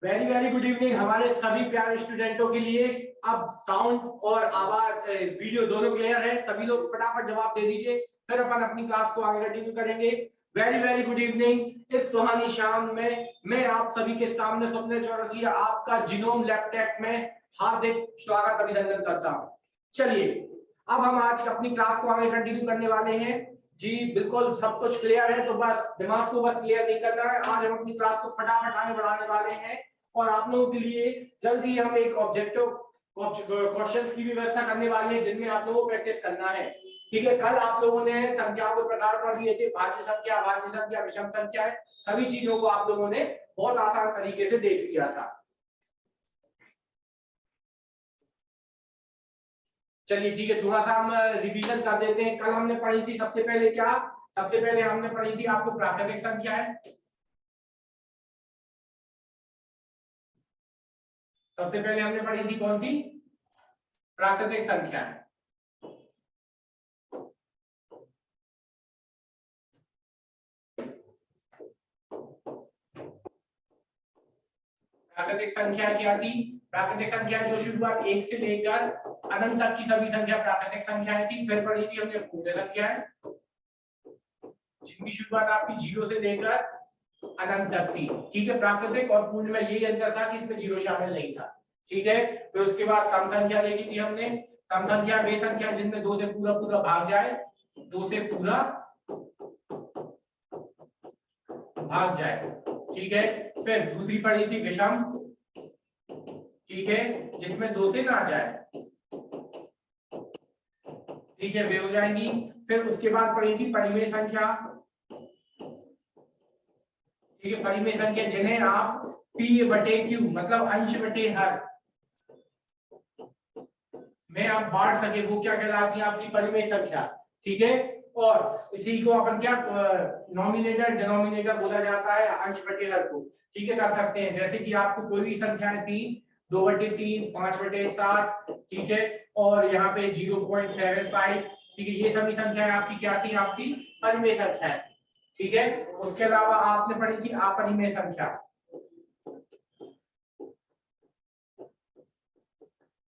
Very very good evening हमारे सभी प्यारे स्टूडेंटों के लिए। अब साउंड और आवाज वीडियो दोनों क्लियर है, सभी लोग फटाफट जवाब दे दीजिए, फिर अपन अपनी क्लास को आगे कंटिन्यू करेंगे। Very very good evening. इस सुहानी शाम में मैं आप सभी के सामने स्वप्निल चौरसिया आपका जीनोम लैब टेक में हार्दिक स्वागत अभिनंदन करता हूं। चलिए अब हम आज अपनी क्लास को आगे कंटिन्यू करने वाले हैं। जी बिल्कुल, सब कुछ क्लियर है तो बस दिमाग को बस क्लियर नहीं करना है। आज हम अपनी क्लास को फटाफट आगे बढ़ाने वाले हैं और आप लोगों के लिए जल्दी हम एक ऑब्जेक्टिव क्वेश्चंस की भी व्यवस्था करने वाले हैं जिनमें आप लोगों को प्रैक्टिस करना है। ठीक है, कल आप लोगों ने संख्याओं के प्रकार पढ़ लिए थे, भाज्य संख्या, अभाज्य संख्या, विषम संख्या है, सभी चीजों को आप लोगों ने बहुत आसान तरीके से देख लिया था। चलिए ठीक है, थोड़ा सा हम रिवीजन कर देते हैं। कल हमने पढ़ी थी सबसे पहले क्या? सबसे पहले हमने पढ़ी थी आपको प्राकृतिक संख्या है। सबसे पहले हमने पढ़ी थी कौन सी? प्राकृतिक संख्या है। प्राकृतिक संख्या क्या थी? प्राकृतिक संख्या जो शुरुआत 1 से लेकर अनंत तक की सभी संख्या प्राकृतिक संख्याएं थी। फिर पढ़ी थी हमने पूर्ण संख्याएं जिनकी शुरुआत आपकी 0 से लेकर अनंत तक थी। ठीक है, प्राकृतिक और पूर्ण में यही अंतर था कि इसमें 0 शामिल नहीं था। ठीक है, फिर उसके बाद सम संख्या देखी थी हमने। सम संख्या वे संख्या जिनमें 2 से पूरा पूरा भाग जाए, 2 से पूरा भाग जाए। ठीक है, फिर दूसरी पढ़ी थी विषम। ठीक है, जिसमें 2 से ना जाए। ठीक है, वे हो जाएंगी। फिर उसके बाद पढ़ी थी परिमेय संख्या। ठीक है, परिमेय संख्या जिन्हें आप p बटे q मतलब अंश बटे हर में आप बांट सके, वो क्या कहलाती है? आपकी परिमेय संख्या। ठीक है, और इसी को अपन क्या नॉमिनेटर डिनोमिनेटर बोला जाता है, अंश बटे हर को। ठीक है, कर सकते हैं। जैसे कि आपको कोई भी संख्या है 3, 2/3, 5/7, ठीक है, और यहाँ पे 0.75। ठीक है, ये सभी संख्याएं आपकी क्या थी? आपकी परिमेय संख्या है। ठीक है, उसके अलावा आपने पढ़ी थी अपरिमेय संख्या।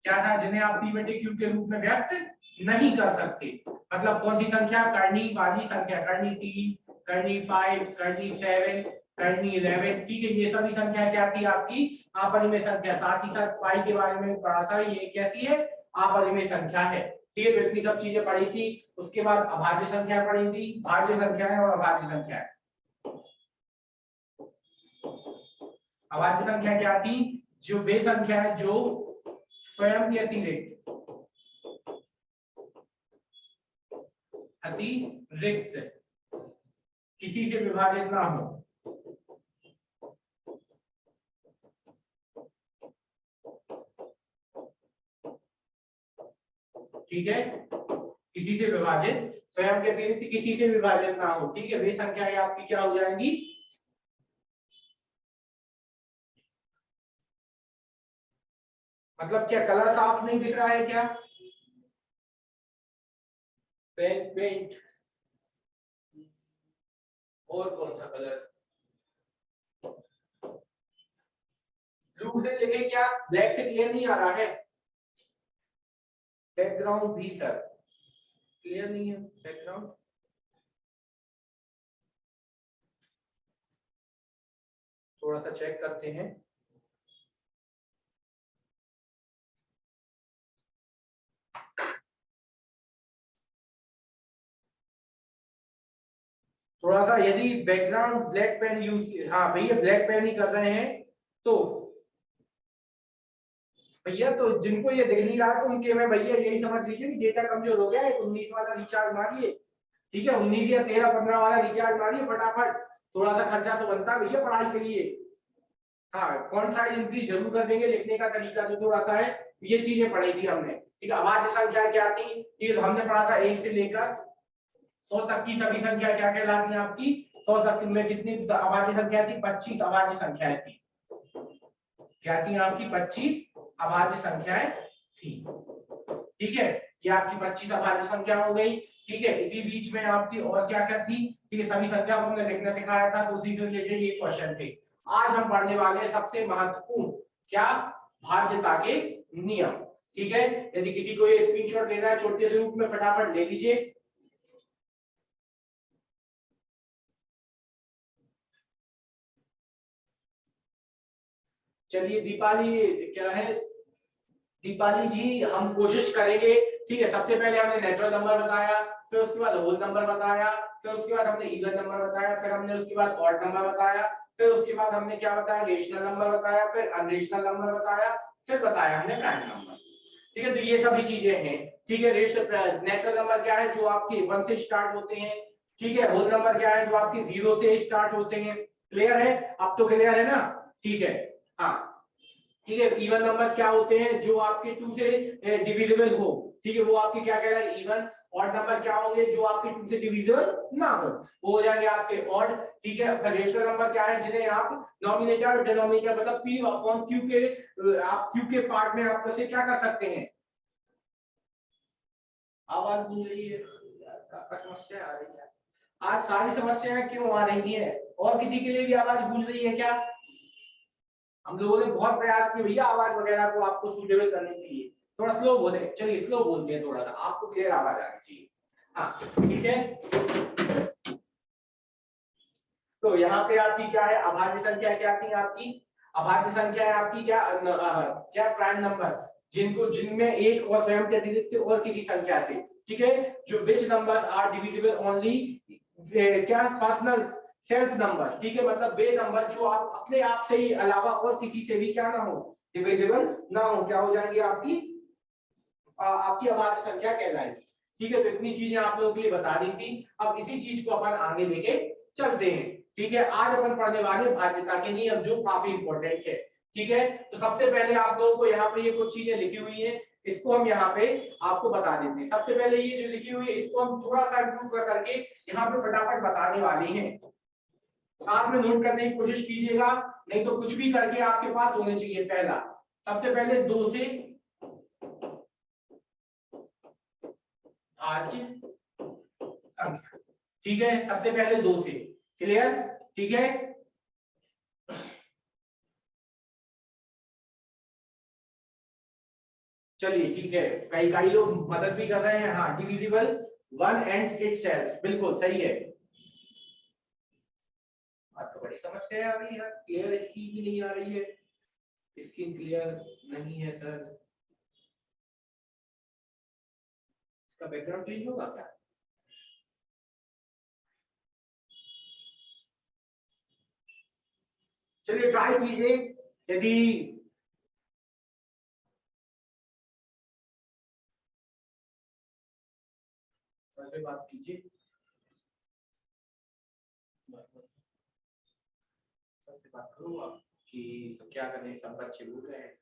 क्या था? जिन्हें आप p बटे q के रूप में व्यक्त नहीं कर सकते। मतलब कौन सी संख्या? करनी वाली संख्या, करनी 3, करनी 5, करनी 7, करनी 11। ठीक है, ये सभी संख्या क्या थी? आपकी अपरिमेय संख्या। साथ ही साथ पाई के बारे में पढ़ा था, ये कैसी है? अपरिमेय संख्या है। ठीक है, तो इतनी सब चीजें पढ़ी थी। उसके बाद अभाज्य संख्या पढ़ी थी, भाज्य संख्या है और अभाज्य संख्या है। अभाज्य संख्या क्या थी? जो वे संख्या है जो स्वयं के अतिरिक्त किसी से विभाजित ना हो। ठीक है, किसी से विभाजित, स्वयं के अतिरिक्त किसी से विभाजित ना हो। ठीक है, वे संख्याएं आपकी क्या हो जाएंगी? मतलब क्या कलर साफ नहीं दिख रहा है क्या? पेंट और कौन सा कलर? ब्लू से लिखे क्या? ब्लैक से क्लियर नहीं आ रहा है? बैकग्राउंड भी सर क्लियर नहीं है। बैकग्राउंड थोड़ा सा चेक करते हैं। थोड़ा सा यदि बैकग्राउंड ब्लैक पेन यूज, हाँ भैया ब्लैक पेन ही कर रहे हैं तो भैया, तो जिनको ये दिख नहीं रहा तो उनके में भैया यही समझ लीजिए कि डेटा कमजोर हो गया है। 19 वाला रिचार्ज मारिए। ठीक है, 19 या 13, 15 वाला रिचार्ज मारिए फटाफट। थोड़ा सा खर्चा तो बनता है भैया पढ़ाई के लिए। हाँ, फॉन्ट साइज इंक्रीज जरूर कर देंगे, लिखने का तरीका जो थोड़ा सा है। ये चीजें पढ़ी थी हमने। ठीक है, अभाज्य संख्या क्या थी? ठीक है, हमने पढ़ा था 1 से लेकर 100 तक की सभी संख्या क्या कहलाती है आपकी? 100 तक में कितनी अभाज्य संख्या थी? 25 अभाज्य संख्याएं थी। क्या थी आपकी? 25 अभाज्य संख्याएं थी। ठीक है, ये आपकी 25 अभाज्य संख्या हो गई। ठीक है, इसी बीच में आपकी और क्या क्या थी? ठीक है, सभी संख्या को हमने लिखना सिखाया था, तो उसी से रिलेटेड ये क्वेश्चन थे। आज हम पढ़ने वाले हैं सबसे महत्वपूर्ण क्या, भाज्यता के नियम। ठीक है, यदि किसी को ये स्क्रीनशॉट लेना है छोटे से रूप में फटाफट ले लीजिए। चलिए दीपाली क्या है, दीपाली जी हम कोशिश करेंगे। ठीक है, सबसे पहले हमने नेचुरल नंबर बताया, फिर उसके बाद होल नंबर बताया, फिर उसके बाद हमने इवन नंबर बताया, फिर हमने उसके बाद ऑड नंबर बताया, फिर उसके बाद हमने क्या बताया, रेशनल नंबर बताया, फिर अनरेशनल नंबर बताया, फिर बताया हमने प्राइम नंबर। ठीक है, तो ये सभी चीजें हैं। ठीक है, नेचुरल नंबर क्या है, जो आपके 1 से स्टार्ट होते हैं। ठीक है, होल नंबर क्या है, जो आपके 0 से स्टार्ट होते हैं। क्लियर है, अब तो क्लियर है ना। ठीक है, हाँ ठीक है। इवन नंबर्स क्या होते हैं, जो आपके 2 से डिविजिबल हो। ठीक है, वो आपके क्या कह रहा है, इवन। ऑड नंबर क्या होंगे, जो आपके 2 से डिविजिबल ना हो, वो हो जाएंगे आपके ऑड। ठीक है, फिर रेशनल नंबर क्या है, जिन्हें आप नॉमिनेटर और डिनोमिनेटर मतलब p अपॉन q के, आप q के पार्ट में आप उसे क्या कर सकते हैं। आवाज भूल रही है, समस्या आ रही है आज, सारी समस्याएं क्यों आ रही है, और किसी के लिए भी आवाज भूल रही है क्या। हम लोगों ने बहुत प्रयास किए भैया आवाज वगैरह को आपको सूटेबल करने के लिए। थोड़ा स्लो बोले, चलिए स्लो बोलते हैं, थोड़ा सा आपको क्लियर आवाज आनी चाहिए। हाँ ठीक है, तो यहाँ पे आपकी क्या है, अभाज्य संख्या क्या आती है आपकी, अभाज्य संख्या है आपकी क्या क्या प्राइम नंबर, जिनको जिनमें एक और स्वयं के अतिरिक्त और किसी संख्या से। ठीक है, जो which number are divisible only क्या पर्सनल सेल्फ नंबर। ठीक है, मतलब वे नंबर जो आप अपने आप से ही अलावा और किसी से भी क्या ना हो, डिविजिबल ना हो, क्या हो जाएंगे आपकी आपकी अभाज्य संख्या कहलाएगी। ठीक है, तो इतनी चीजें आप लोगों के लिए बता दी थी। अब इसी चीज को अपन आगे लेके चलते हैं। ठीक है, आज अपन पढ़ने वाले भाज्यता के नियम, जो काफी इंपॉर्टेंट है। ठीक है, तो सबसे पहले आप लोगों को यहाँ पे ये कुछ चीजें लिखी हुई है, इसको हम यहाँ पे आपको बता देते हैं। सबसे पहले ये जो लिखी हुई है, इसको हम थोड़ा सा इम्प्रूव कर करके यहाँ पे फटाफट बताने वाले हैं। साथ में नोट करने की कोशिश कीजिएगा, नहीं तो कुछ भी करके आपके पास होने चाहिए। पहला, सबसे पहले 2 से भाज्य संख्या। ठीक है, सबसे पहले 2 से, क्लियर। ठीक है, चलिए ठीक है, कई लोग मदद भी कर रहे हैं। हाँ, डिविजिबल 1 एंड इटसेल्फ, बिल्कुल सही है। तो बड़ी समस्या आ रही है, क्लियर स्क्रीन भी नहीं आ रही है, स्क्रीन क्लियर नहीं है सर, इसका बैकग्राउंड चेंज होगा क्या। चलिए ट्राई कीजिए, यदि बात कीजिए, सबसे बात करूँ आप कि सब क्या करें, सब बच्चे बोल रहे हैं,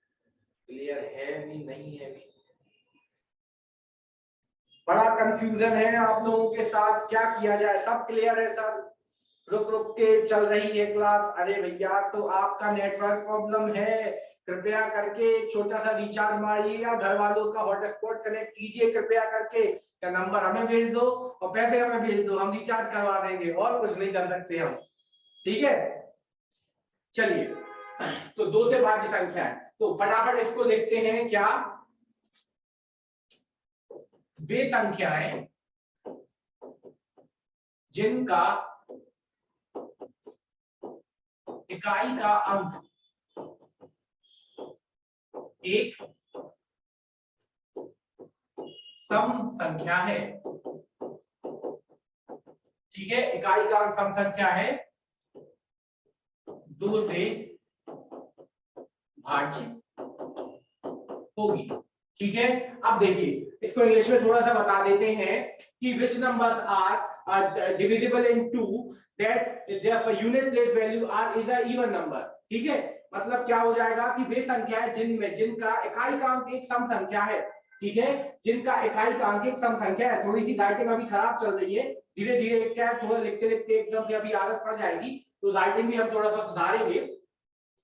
क्लियर है भी नहीं है भी, बड़ा कंफ्यूजन है आप लोगों के साथ, क्या किया जाए। सब क्लियर है सर, रुक रुक के चल रही है क्लास। अरे भैया, तो आपका नेटवर्क प्रॉब्लम है, कृपया करके एक छोटा सा रिचार्ज मारिए या घर वालों का हॉटस्पॉट कनेक्ट कीजिए कृपया करके, या नंबर हमें भेज दो और पैसे हमें भेज दो, हम रिचार्ज करवा देंगे, और कुछ नहीं कर सकते हम। ठीक है, चलिए, तो 2 से भाज्य संख्या है, तो फटाफट इसको लिखते हैं क्या, वे संख्याएं जिनका इकाई का अंक एक सम संख्या है। ठीक है, इकाई का अंक सम संख्या है, 2 से भाज्य होगी। ठीक है, अब देखिए इसको इंग्लिश में थोड़ा सा बता देते हैं कि which numbers are divisible in 2 that their unit place value are is a even number. ठीक है, मतलब क्या हो जाएगा कि वे संख्याएं जिनमें जिनका इकाई का अंक एक सम संख्या है। ठीक है, जिनका इकाई का अंक एक सम संख्या है। थोड़ी सी राइटिंग अभी खराब चल रही है, धीरे धीरे क्या थोड़ा लिखते लिखते एकदम से अभी आदत पड़ जाएगी, तो राइटिंग भी हम थोड़ा सा सुधारेंगे।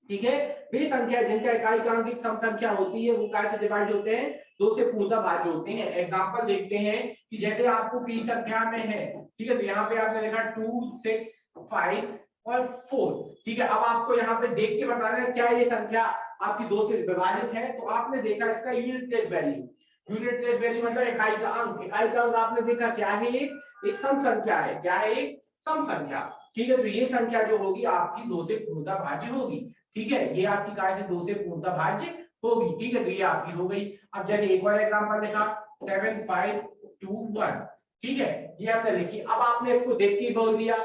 ठीक है, वे संख्या जिनका इकाई का अंक एक सम संख्या होती है, वो कैसे डिवाइड होते हैं, 2 से पूर्णतः भाज्य होते हैं। एग्जांपल देखते हैं कि जैसे आपको p संख्या में है, ठीक है, तो यहाँ पे आपने लिखा 2 6 5 और 4। ठीक है, अब आपको यहाँ पे देख के बताना है क्या ये संख्या आपकी 2 से विभाजित है। तो आपने देखा इसका unit place value, unit place value मतलब इकाई का अंक, इकाई का अंक आपने देखा क्या है, एक सम संख्या है। क्या है? एक सम संख्या। ठीक है, तो ये संख्या जो होगी आपकी 2 से पूर्णतः भाज्य होगी। ठीक है, ये आपकी काय से 2 से पूर्णतः भाज्य होगी। ठीक है, तो ये आपकी हो गई। अब जैसे एक और एग्जांपल लिखा 7521। ठीक है, ये आपने लिखी। अब आपने इसको देख के बोल दिया।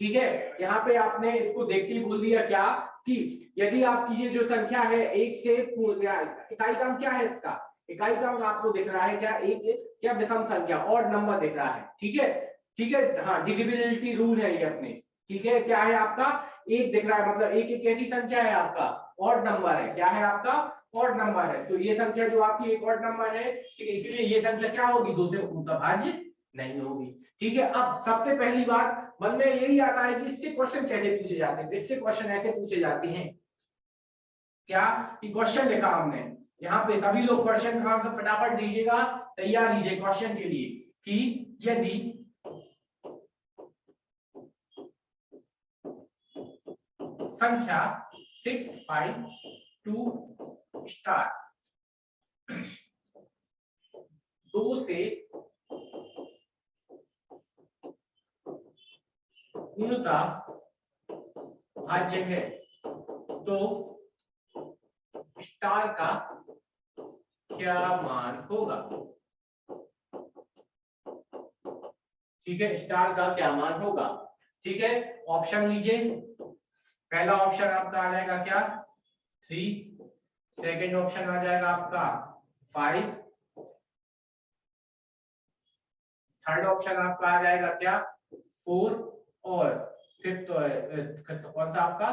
ठीक है, यहाँ पे आपने इसको देख के बोल दिया क्या कि यदि आपकी ये जो संख्या है 1 से इकाई का अंक क्या है, इसका इकाई का अंक आपको दिख रहा है क्या, एक क्या विषम संख्या ऑड नंबर दिख रहा है। ठीक है, ठीक है, हाँ, डिविजिबिलिटी रूल है ये अपने। ठीक है, क्या है आपका एक दिख रहा है, मतलब एक एक कैसी संख्या है आपका, ऑड नंबर है। क्या है आपका, ऑड नंबर है। तो ये संख्या जो आपकी एक ऑड नंबर है, ठीक है, इसलिए ये संख्या क्या होगी, 2 से पूर्णतः भाज्य नहीं होगी। ठीक है, अब सबसे पहली बात मन में यही आता है कि इससे क्वेश्चन कैसे पूछे जाते हैं। इससे क्वेश्चन ऐसे पूछे जाते हैं क्या कि क्वेश्चन लिखा हमने यहाँ पे, सभी लोग क्वेश्चन का आंसर फटाफट दीजिएगा, तैयार लीजिए क्वेश्चन के लिए कि यदि संख्या 652 स्टार 2 से पूर्णतः भाज्य है तो स्टार का क्या मान होगा। ठीक है, स्टार का क्या मान होगा। ठीक है, ऑप्शन लीजिए। पहला ऑप्शन आपका आ जाएगा क्या 3, सेकंड ऑप्शन आ जाएगा आपका 5, थर्ड ऑप्शन आपका आ जाएगा क्या 4 और फिफ्थ कौन सा आपका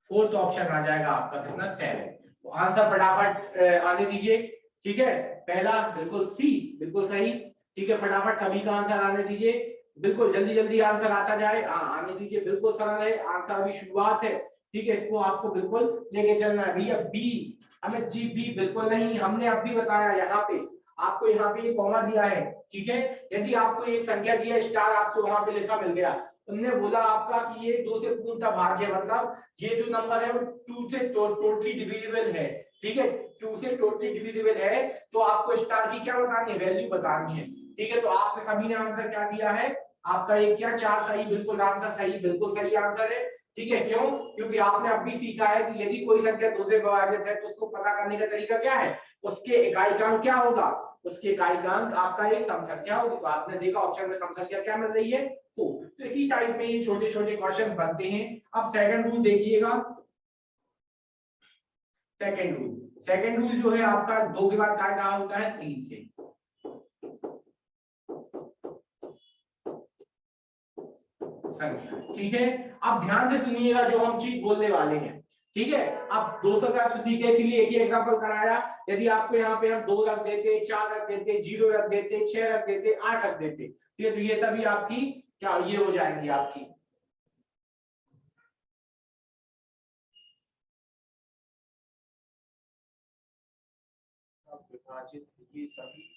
फोर्थ ऑप्शन आ जाएगा आपका कितना 7। तो आंसर फटाफट आने दीजिए। ठीक है, पहला बिल्कुल सी, बिल्कुल सही। ठीक है, फटाफट सभी का आंसर आने दीजिए, बिल्कुल जल्दी जल्दी आंसर आता जाए, आने दीजिए, बिल्कुल सरल है आंसर, अभी शुरुआत है। ठीक है, इसको आपको बिल्कुल लेके चलना है भैया। बी, अमित जी बी बिल्कुल नहीं, हमने अब भी बताया यहाँ पे आपको, यहाँ पे ये कॉमा दिया है। ठीक है, यदि आपको एक संख्या दिया स्टार, आपको वहां पे लिखा मिल गया, तुमने बोला आपका कि ये 2 से पूर्णतः भाज्य है, मतलब ये जो नंबर है वो 2 से टोटली डिविजिबल है। ठीक है, 2 से टोटली डिविजिबल है, तो आपको स्टार की क्या बतानी है, वैल्यू बतानी है। ठीक है, तो आपने सभी ने आंसर क्या दिया है, आपका एक क्या 4 सही, बिल्कुल आंसर सही, बिल्कुल सही आंसर है। ठीक है, क्यों, क्योंकि आपने अब भी सीखा है कि यदि कोई संख्या 2 से विभाजित है तो उसको पता करने का तरीका क्या है, उसके इकाई का अंक क्या होगा, उसके इकाई का अंक आपका एक सम संख्या होगी। तो आपने देखा ऑप्शन में सम संख्या क्या मिल रही है 4। तो इसी टाइप में ये छोटे छोटे क्वेश्चन बनते हैं। अब सेकंड रूल देखिएगा, सेकंड रूल जो है आपका 2 के बाद क्या कहा होता है 3 से। संख्या, ठीक है, अब ध्यान से सुनिएगा जो हम चीज बोलने वाले हैं। ठीक है, अब 200 का तो सीखे, इसीलिए एक ही एग्जांपल कराया। यदि आपको यहाँ पे हम 2 रख देते, 4 रख देते, 0 रख देते, 6 रख देते, 8 रख देते, ठीक है, तो ये सभी आपकी क्या ये हो जाएंगी आपकी विभाजित, ये सभी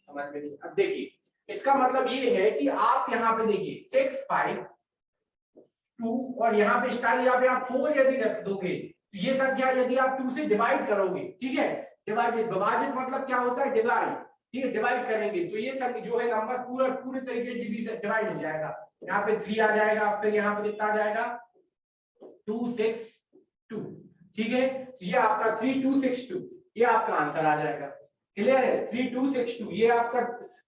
समझ में नहीं। अब देखिए इसका मतलब ये है कि आप यहाँ पे देखिए 6 5 2 और यहाँ पे स्टाइल, यहाँ पे आप 4 यदि रख दोगे तो ये संख्या यदि आप 2 से डिवाइड करोगे, ठीक है, डिवाइडेड, विभाजित मतलब क्या होता है डिवाइड। ठीक है, डिवाइड करेंगे तो ये संख्या जो है नंबर पूरा पूरे तरीके से डिवाइड हो जाएगा। यहाँ पे 3 आ जाएगा, फिर यहाँ पे कितना आ जाएगा 2 6 2। ठीक है, तो ये आपका 3 2 6 2, ये आपका आंसर आ जाएगा। क्लियर है, 3 2 6 2 ये आपका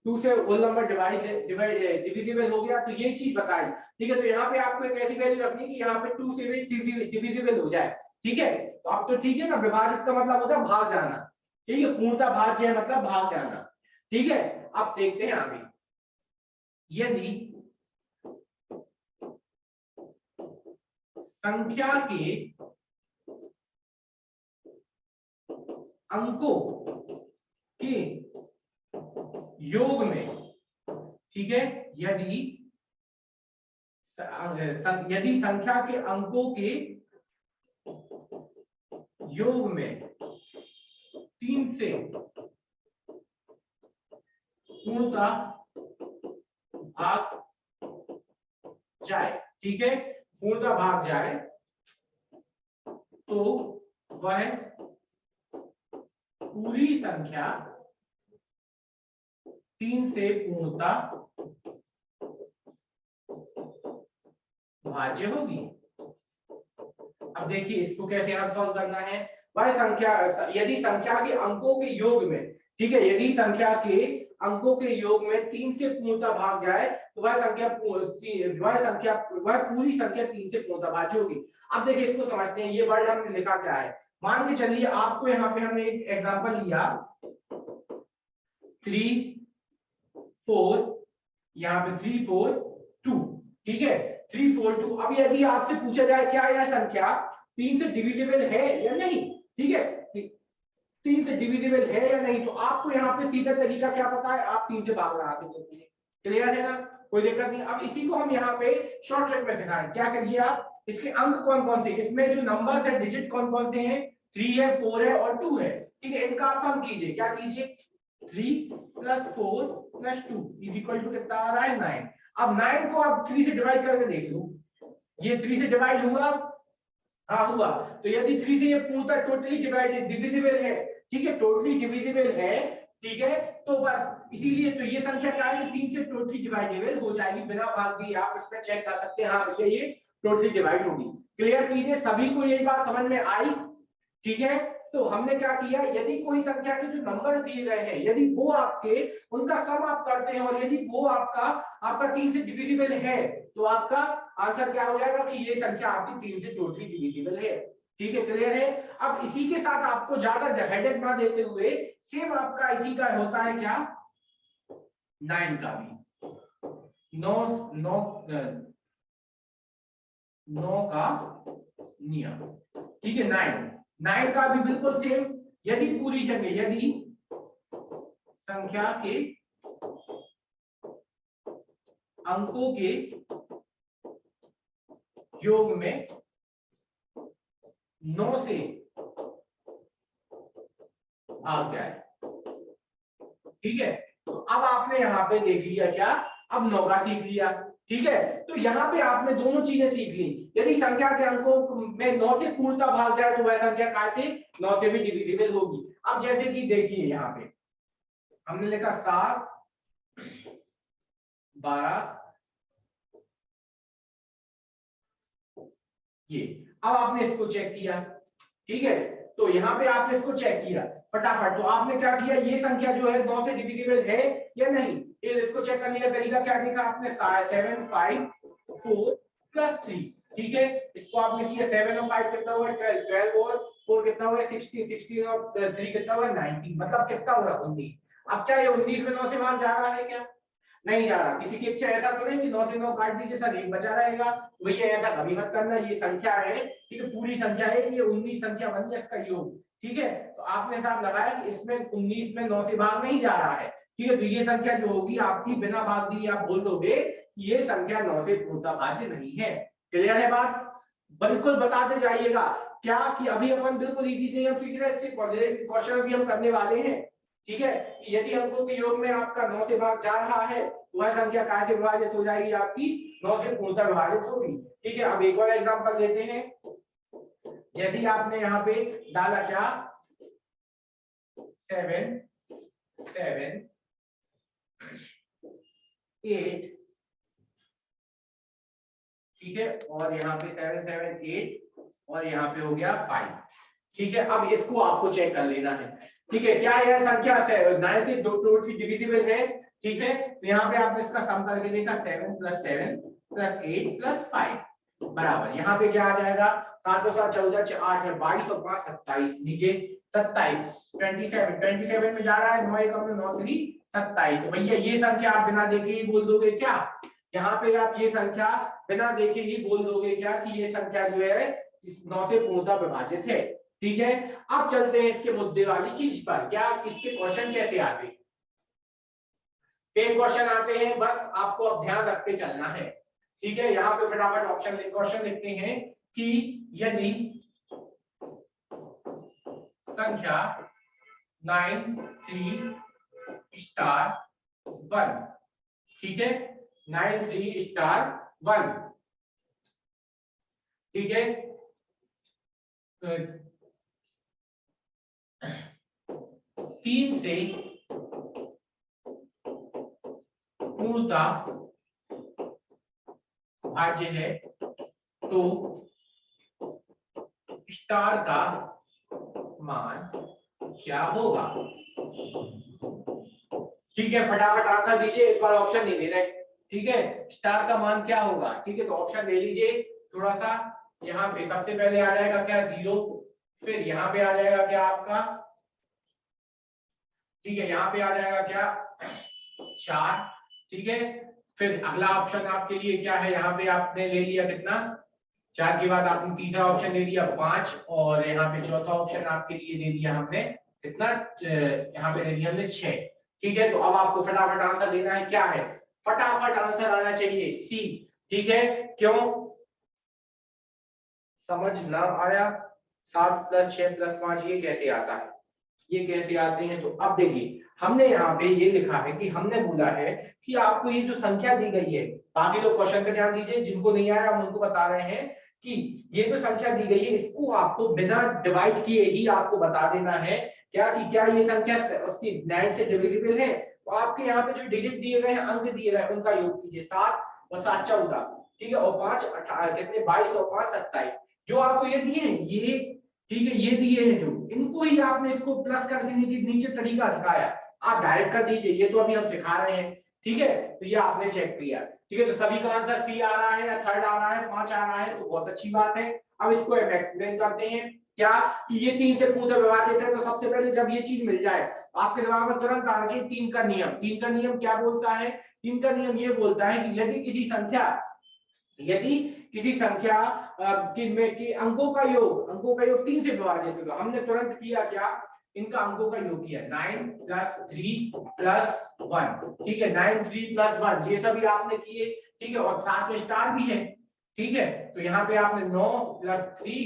2 से होल नंबर डिविजिबल हो गया, तो ये चीज बताई। ठीक है, तो यहाँ पे आपको एक ऐसी वैल्यू रखनी है कि यहाँ पे 2 से भी डिविजिबल हो जाए। ठीक है, तो अब तो ठीक है ना, विभाजित का मतलब होता है भाग जाना। ठीक है, पूर्णतः भाज्य है मतलब भाग जाना। ठीक है, अब देखते हैं आगे, यदि संख्या के अंकों के योग में, ठीक है, यदि संख्या के अंकों के योग में 3 से पूर्णतः भाग जाए, ठीक है, पूर्णता भाग जाए तो वह पूरी संख्या 3 से पूर्णता भाज्य होगी। अब देखिए इसको कैसे आप सॉल्व करना है। वह संख्या, यदि संख्या के अंकों के योग में, ठीक है, यदि संख्या के अंकों के योग में 3 से पूर्णता भाग जाए तो वह पूरी संख्या 3 से पूर्णता भाज्य होगी। अब देखिए इसको समझते हैं, ये वर्ड हमने लिखा क्या है। मान के चलिए आपको यहाँ पे हमने एक एग्जांपल लिया 3 4, यहाँ पे 3 4 2, ठीक है, 3 4 2। अब यदि आपसे पूछा जाए क्या यह संख्या 3 से डिविजिबल है या नहीं, ठीक है, 3 से डिविजिबल है या नहीं, तो आपको यहाँ पे सीधा तरीका क्या पता है, आप 3 से भाग लगा सकते हैं। क्लियर है ना, कोई दिक्कत नहीं। अब इसी को हम यहाँ पे शॉर्ट ट्रिक में सिखाएं। क्या करिए आप, इसके अंक कौन कौन से, इसमें जो नंबर्स है, डिजिट कौन कौन से हैं, 3 है, 4 है और 2 है, ठीक है, इनका आप सम कीजिए। क्या कीजिए, 3 + 4 + 2 = कितना आ रहा है, 9। अब 9 को आप 3 से डिवाइड करके देख लो, ये 3 से डिवाइड हुआ, हाँ हुआ। तो यदि 3 से ये पूर्णतः टोटली डिवाइडेड डिविजिबल है, ठीक है, टोटली डिविजिबल है, ठीक है, तो बस इसीलिए तो ये संख्या क्या है, 3 से टोटली डिवाइडेबल हो जाएगी बिना भाग दिए। आप इसमें चेक कर सकते हैं, हाँ भैया ये टोटली डिवाइड होगी। क्लियर कीजिए, सभी को ये बात समझ में आई, ठीक है। तो हमने क्या किया, यदि कोई संख्या के जो नंबर दिए गए हैं, यदि वो आपके, उनका सम आप करते हैं और यदि वो आपका 3 से डिविजिबल है, तो आपका आंसर क्या हो जाएगा कि ये संख्या आपकी 3 से टोटली डिविजिबल है। ठीक है, क्लियर है। अब इसी के साथ आपको ज्यादा हेडेक ना देते हुए सेम आपका इसी का होता है क्या, 9 का भी 9 का नियम, ठीक है, 9 का भी बिल्कुल सेम। यदि पूरी जगह, यदि संख्या के अंकों के योग में 9 से भाग जाए, ठीक है, तो अब आपने यहाँ पे देख लिया क्या, अब 9 का सीख लिया, ठीक है। तो यहाँ पे आपने दोनों चीजें सीख ली। यदि संख्या के अंकों में 9 से पूर्णता भाग जाए तो वह संख्या कैसे 9 से भी डिविजिबल होगी। अब जैसे कि देखिए यहाँ पे हमने लिखा 7 12 ये। अब आपने इसको चेक किया, ठीक है, तो यहाँ पे आपने इसको चेक किया फटाफट। तो आपने क्या किया, ये संख्या जो है 9 से डिविजिबल है या नहीं, इसको चेक करने का तरीका क्या देखा आपने, 7 5 4 + 3, ठीक है, इसको आपने किया। 7 और 5 कितना हुआ, 12 और 4 कितना हुआ, 16, 16 और 3 कितना हुआ, 19, मतलब कितना हुआ, 19। अब क्या ये 19 में 9 से भाग जा रहा है क्या, नहीं जा रहा। किसी की इच्छा ऐसा तो नहीं कि 9 से 9 काट दीजिए सर, एक बचा रहेगा, भैया ऐसा कभी मत करना। ये संख्या है, ठीक है, पूरी संख्या है, ये 19 संख्या बन गया इसका योग, ठीक है। तो आपने हिसाब लगाया कि इसमें 19 में 9 से भाग नहीं जा रहा है, ठीक है, तो ये संख्या जो होगी आपकी बिना भाग दिए आप बोल दोगे कि ये संख्या 9 से पूर्णता भाज्य नहीं है। क्लियर है बात, बिल्कुल बताते जाइएगा क्या कि अभी अपन बिल्कुल इजी नहीं है, ठीक है, इससे क्वेश्चन अभी हम करने वाले हैं, ठीक है। यदि अंकों के योग में आपका 9 से भाग जा रहा है तो वह संख्या कैसे विभाजित हो जाएगी, आपकी 9 से पूर्णतः विभाजित होगी, ठीक है। अब एक और एग्जांपल लेते हैं। जैसे ही आपने यहाँ पे डाला क्या, 7 7 8, ठीक है, और यहाँ पे 7 7 8 और यहाँ पे हो गया 5, ठीक है। अब इसको आपको चेक कर लेना है, ठीक है, क्या यह संख्या 9 से टोटली डिविजिबल है, ठीक है। तो यहाँ पे आपने इसका सम करके देखा, 7 + 7 + 8 + 5 बराबर, यहाँ पे क्या आ जाएगा, 7 और 7 14 6 8 है, 22 और 5 27, नीचे 27, 27 में जा रहा है, 9 एकम में 9 3 27। तो भैया ये संख्या आप बिना देखे ही बोल दोगे क्या, यहाँ पे आप ये संख्या बिना देखे ही बोल दोगे क्या कि ये संख्या जो है 9 से पूर्णतः विभाजित है, ठीक है। अब चलते हैं इसके मुद्दे वाली चीज पर, क्या इसके क्वेश्चन कैसे आते हैं, सेम क्वेश्चन आते हैं, बस आपको अब ध्यान रखते चलना है, ठीक है। यहाँ पे फटाफट क्वेश्चन लिखते हैं कि यदि संख्या 9 3 1, ठीक है, 9 3 1, ठीक है, 3 से पूर्णतः भाज्य है तो स्टार का मान क्या होगा। ठीक है, फटाफट आंसर दीजिए, इस बार ऑप्शन नहीं दे रहे। ठीक है, स्टार का मान क्या होगा। ठीक है, तो ऑप्शन ले लीजिए थोड़ा सा। यहाँ पे सबसे पहले आ जाएगा क्या 0, फिर यहाँ पे आ जाएगा क्या आपका, ठीक है, यहाँ पे आ जाएगा क्या 4। ठीक है, फिर अगला ऑप्शन आपके लिए क्या है, यहाँ पे आपने ले लिया कितना 4 के बाद आपने तीसरा ऑप्शन ले लिया 5, और यहाँ पे चौथा ऑप्शन आपके लिए दे दिया हमने कितना, यहाँ पे दे दिया हमने 6। ठीक है, तो अब आपको फटाफट आंसर देना है, क्या है, फटाफट आंसर आना चाहिए सी। ठीक है, क्यों समझ ना आया, 7 + 6 + 5 ये कैसे आता है, ये कैसे आते हैं। तो अब देखिए हमने यहाँ पे ये लिखा है कि हमने बोला है कि आपको ये जो संख्या दी गई है, बाकी लोग क्वेश्चन पे ध्यान दीजिए, जिनको नहीं आया हम उनको बता रहे हैं कि ये जो संख्या दी गई है इसको आपको बिना डिवाइड किए ही आपको बता देना है क्या कि क्या ये संख्या उसकी 9 से डिविजिबल है। तो आपके यहाँ पे जो डिजिट दिए गए हैं, अंक दिए गए हैं, उनका योग कीजिए, 7 और 7 14, ठीक है, और 5 18 कितने 22 और 5 27। जो आपको ये दिए हैं ये, ठीक है, ये दिए हैं जो, इनको ही आपने इसको प्लस कर देने की नीचे तरीका सिखाया, आप डायरेक्ट कर दीजिए, ये तो अभी हम सिखा रहे हैं। ठीक है, तो ये आपने चेक किया। ठीक है, तो सभी का आंसर सी आ रहा है या थर्ड आ रहा है, 5 आ रहा है, तो बहुत अच्छी बात है। अब इसको हम एक्सप्लेन करते हैं क्या कि ये 3 से पूर्ण विभाजित है। तो सबसे पहले जब ये चीज मिल जाए आपके दिमाग में तुरंत आना चाहिए 3 का नियम। 3 का नियम क्या बोलता है, 3 का नियम ये बोलता है कि यदि किसी संख्या के अंकों का योग 3 से विभाजित है, तो हमने तुरंत किया क्या, इनका अंकों का योग किया 9 + 3 + 1। ठीक है, 9 3 + 1 ये सभी आपने किए। ठीक है, और साथ में स्टार भी है। ठीक है, तो यहाँ पे आपने 9 + 3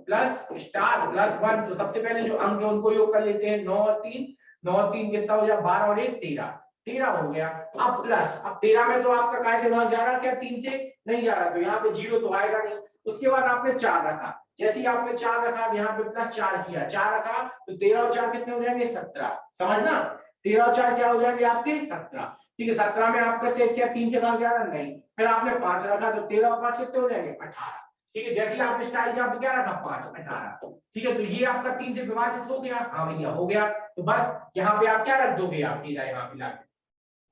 + स्टार +1। तो सबसे पहले जो अंक है उनको योग कर लेते हैं, 9 और 3, 9 और 3 कितना हो जाए 12 और 1 13 हो गया। अब प्लस, अब 13 में तो आपका काय से भाग जा रहा, क्या 3 से नहीं जा रहा, तो यहाँ पे 0 तो आएगा नहीं। उसके बाद आपने 4 रखा, जैसे ही आपने 4 रखा, यहाँ पे +4 किया, 4 रखा, तो 13 और 4 कितने हो जाएंगे 17। समझना, 13 और 4 क्या हो जाएंगे आपके 17। ठीक है, 17 में आपका से क्या 3 से भाग जा रहा नहीं, फिर आपने 5 रखा, तो 13 और 5 कितने हो जाएंगे 18। ठीक है, जैसे ही आपने स्टाइल किया, क्या रखा 5 18। ठीक है, तो ये आपका 3 से विभाजित हो गया, हाँ भैया हो गया। तो बस यहाँ पे आप क्या रख दोगे, आप सीधा यहाँ पे लाके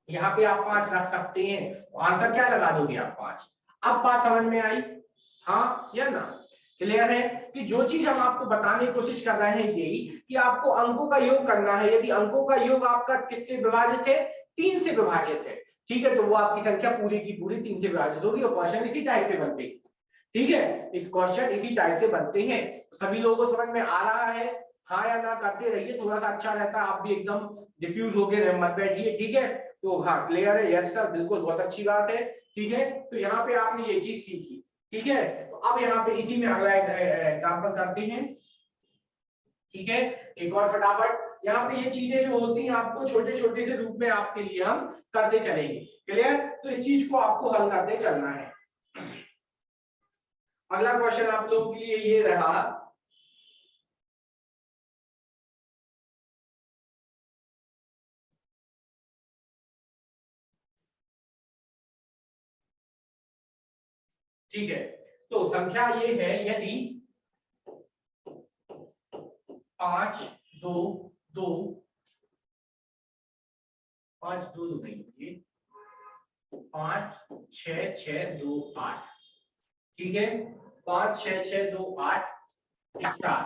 यहाँ पे आप 5 रख सकते हैं, आंसर क्या लगा दोगे आप 5। अब बात समझ में आई, हाँ या ना, क्लियर है कि जो चीज हम आपको बताने की कोशिश कर रहे हैं यही कि आपको अंकों का योग करना है। यदि अंकों का योग आपका किससे विभाजित है, 3 से विभाजित है, ठीक है, तो वो आपकी संख्या पूरी की पूरी 3 से विभाजित होगी, और क्वेश्चन इसी टाइप से बनते हैं। ठीक है, इस क्वेश्चन इसी टाइप से बनते हैं। तो सभी लोगों को समझ में आ रहा है, हाँ या ना करते रहिए, थोड़ा सा अच्छा रहता है, आप भी एकदम डिफ्यूज होके मत बैठिए। ठीक है, तो हाँ क्लियर है, यस सर बिल्कुल बहुत अच्छी बात है। ठीक है, तो यहाँ पे आपने ये चीज सीखी। ठीक है, तो अब यहाँ पे इसी में अगला एग्जांपल करते हैं। ठीक है, एक और फटाफट, यहाँ पे ये चीजें जो होती हैं आपको छोटे छोटे से रूप में आपके लिए हम करते चलेंगे। क्लियर, तो इस चीज को आपको हल करते चलना है। अगला क्वेश्चन आप लोगों के लिए ये रहा, ठीक है, तो संख्या ये है, यदि 5 2 2 5 2 2 नहीं, 5 6 6 2 8, ठीक है, 5 6 6 2 8 स्टार।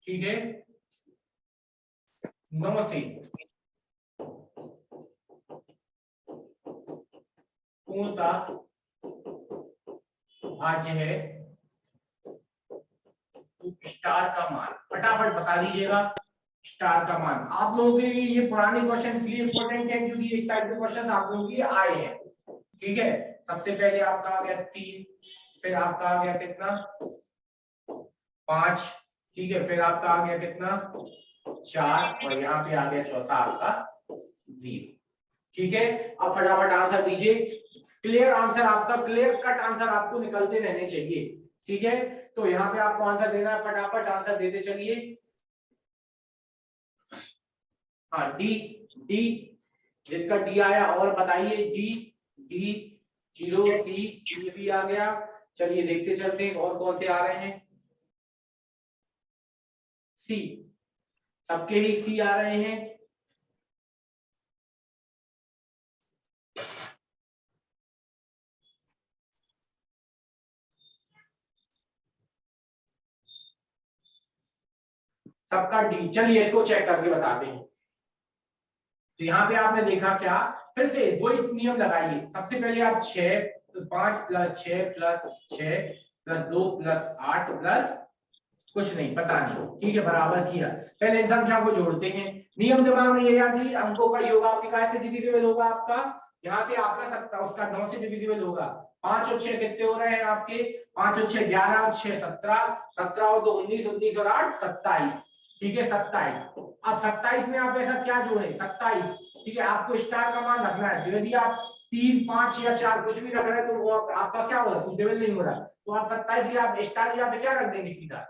ठीक है, 9 से पूर्णतः भाज्य है तो स्टार का मान फटाफट बता दीजिएगा। स्टार का मान आप लोगों के लिए ये पुराने क्वेश्चन इसलिए इंपॉर्टेंट है क्योंकि इस टाइप के क्वेश्चन आप लोगों के लिए आए हैं। ठीक है, सबसे पहले आपका आ गया 3, फिर आपका आ गया कितना 5, ठीक है, फिर आपका आ गया कितना 4, और यहाँ पे आ गया चौथा आपका 0। ठीक है, अब फटाफट आंसर दीजिए। क्लियर आंसर आपका, क्लियर कट आंसर आपको निकलते रहने चाहिए। ठीक है, तो यहाँ पे आपको आंसर देना है, फटाफट आंसर देते चलिए। हाँ डी, डी जिसका डी आया और बताइए, डी डी 0 सी, सी भी आ गया। चलिए देखते चलते हैं और कौन से आ रहे हैं। सी, सबके ही सी आ रहे हैं। सबका डी। चलिए इसको चेक करके बताते हैं। तो यहाँ पे आपने देखा क्या, फिर से वही नियम लगाइए। सबसे पहले आप 6, 5 plus 6 plus 6 plus 2 plus 8 plus कुछ नहीं, पता नहीं, ठीक है, बराबर किया। पहले इन संख्या को जोड़ते हैं। नियम दिमाग में ये याद जी, अंकों का योग आपके कैसे डिविजिबल होगा, आपका यहाँ से आपका 7 उसका 9 से डिविजिबल होगा। 5 और 6 कितने हो रहे हैं आपके, 5 और 6 11 और 6 17, 17 और 2 19, 19 और 8 27, ठीक है 27। अब 27 में आप ऐसा क्या जोड़े, 27, ठीक है, आपको स्टार का मान रखना है। तो यदि आप 3 5 या 4 कुछ भी रख रहे हैं तो वो आपका क्या होगा, सुटेबल नहीं हो रहा। तो आप 27 के आप स्टार यहाँ पे क्या रख देंगे, सीधा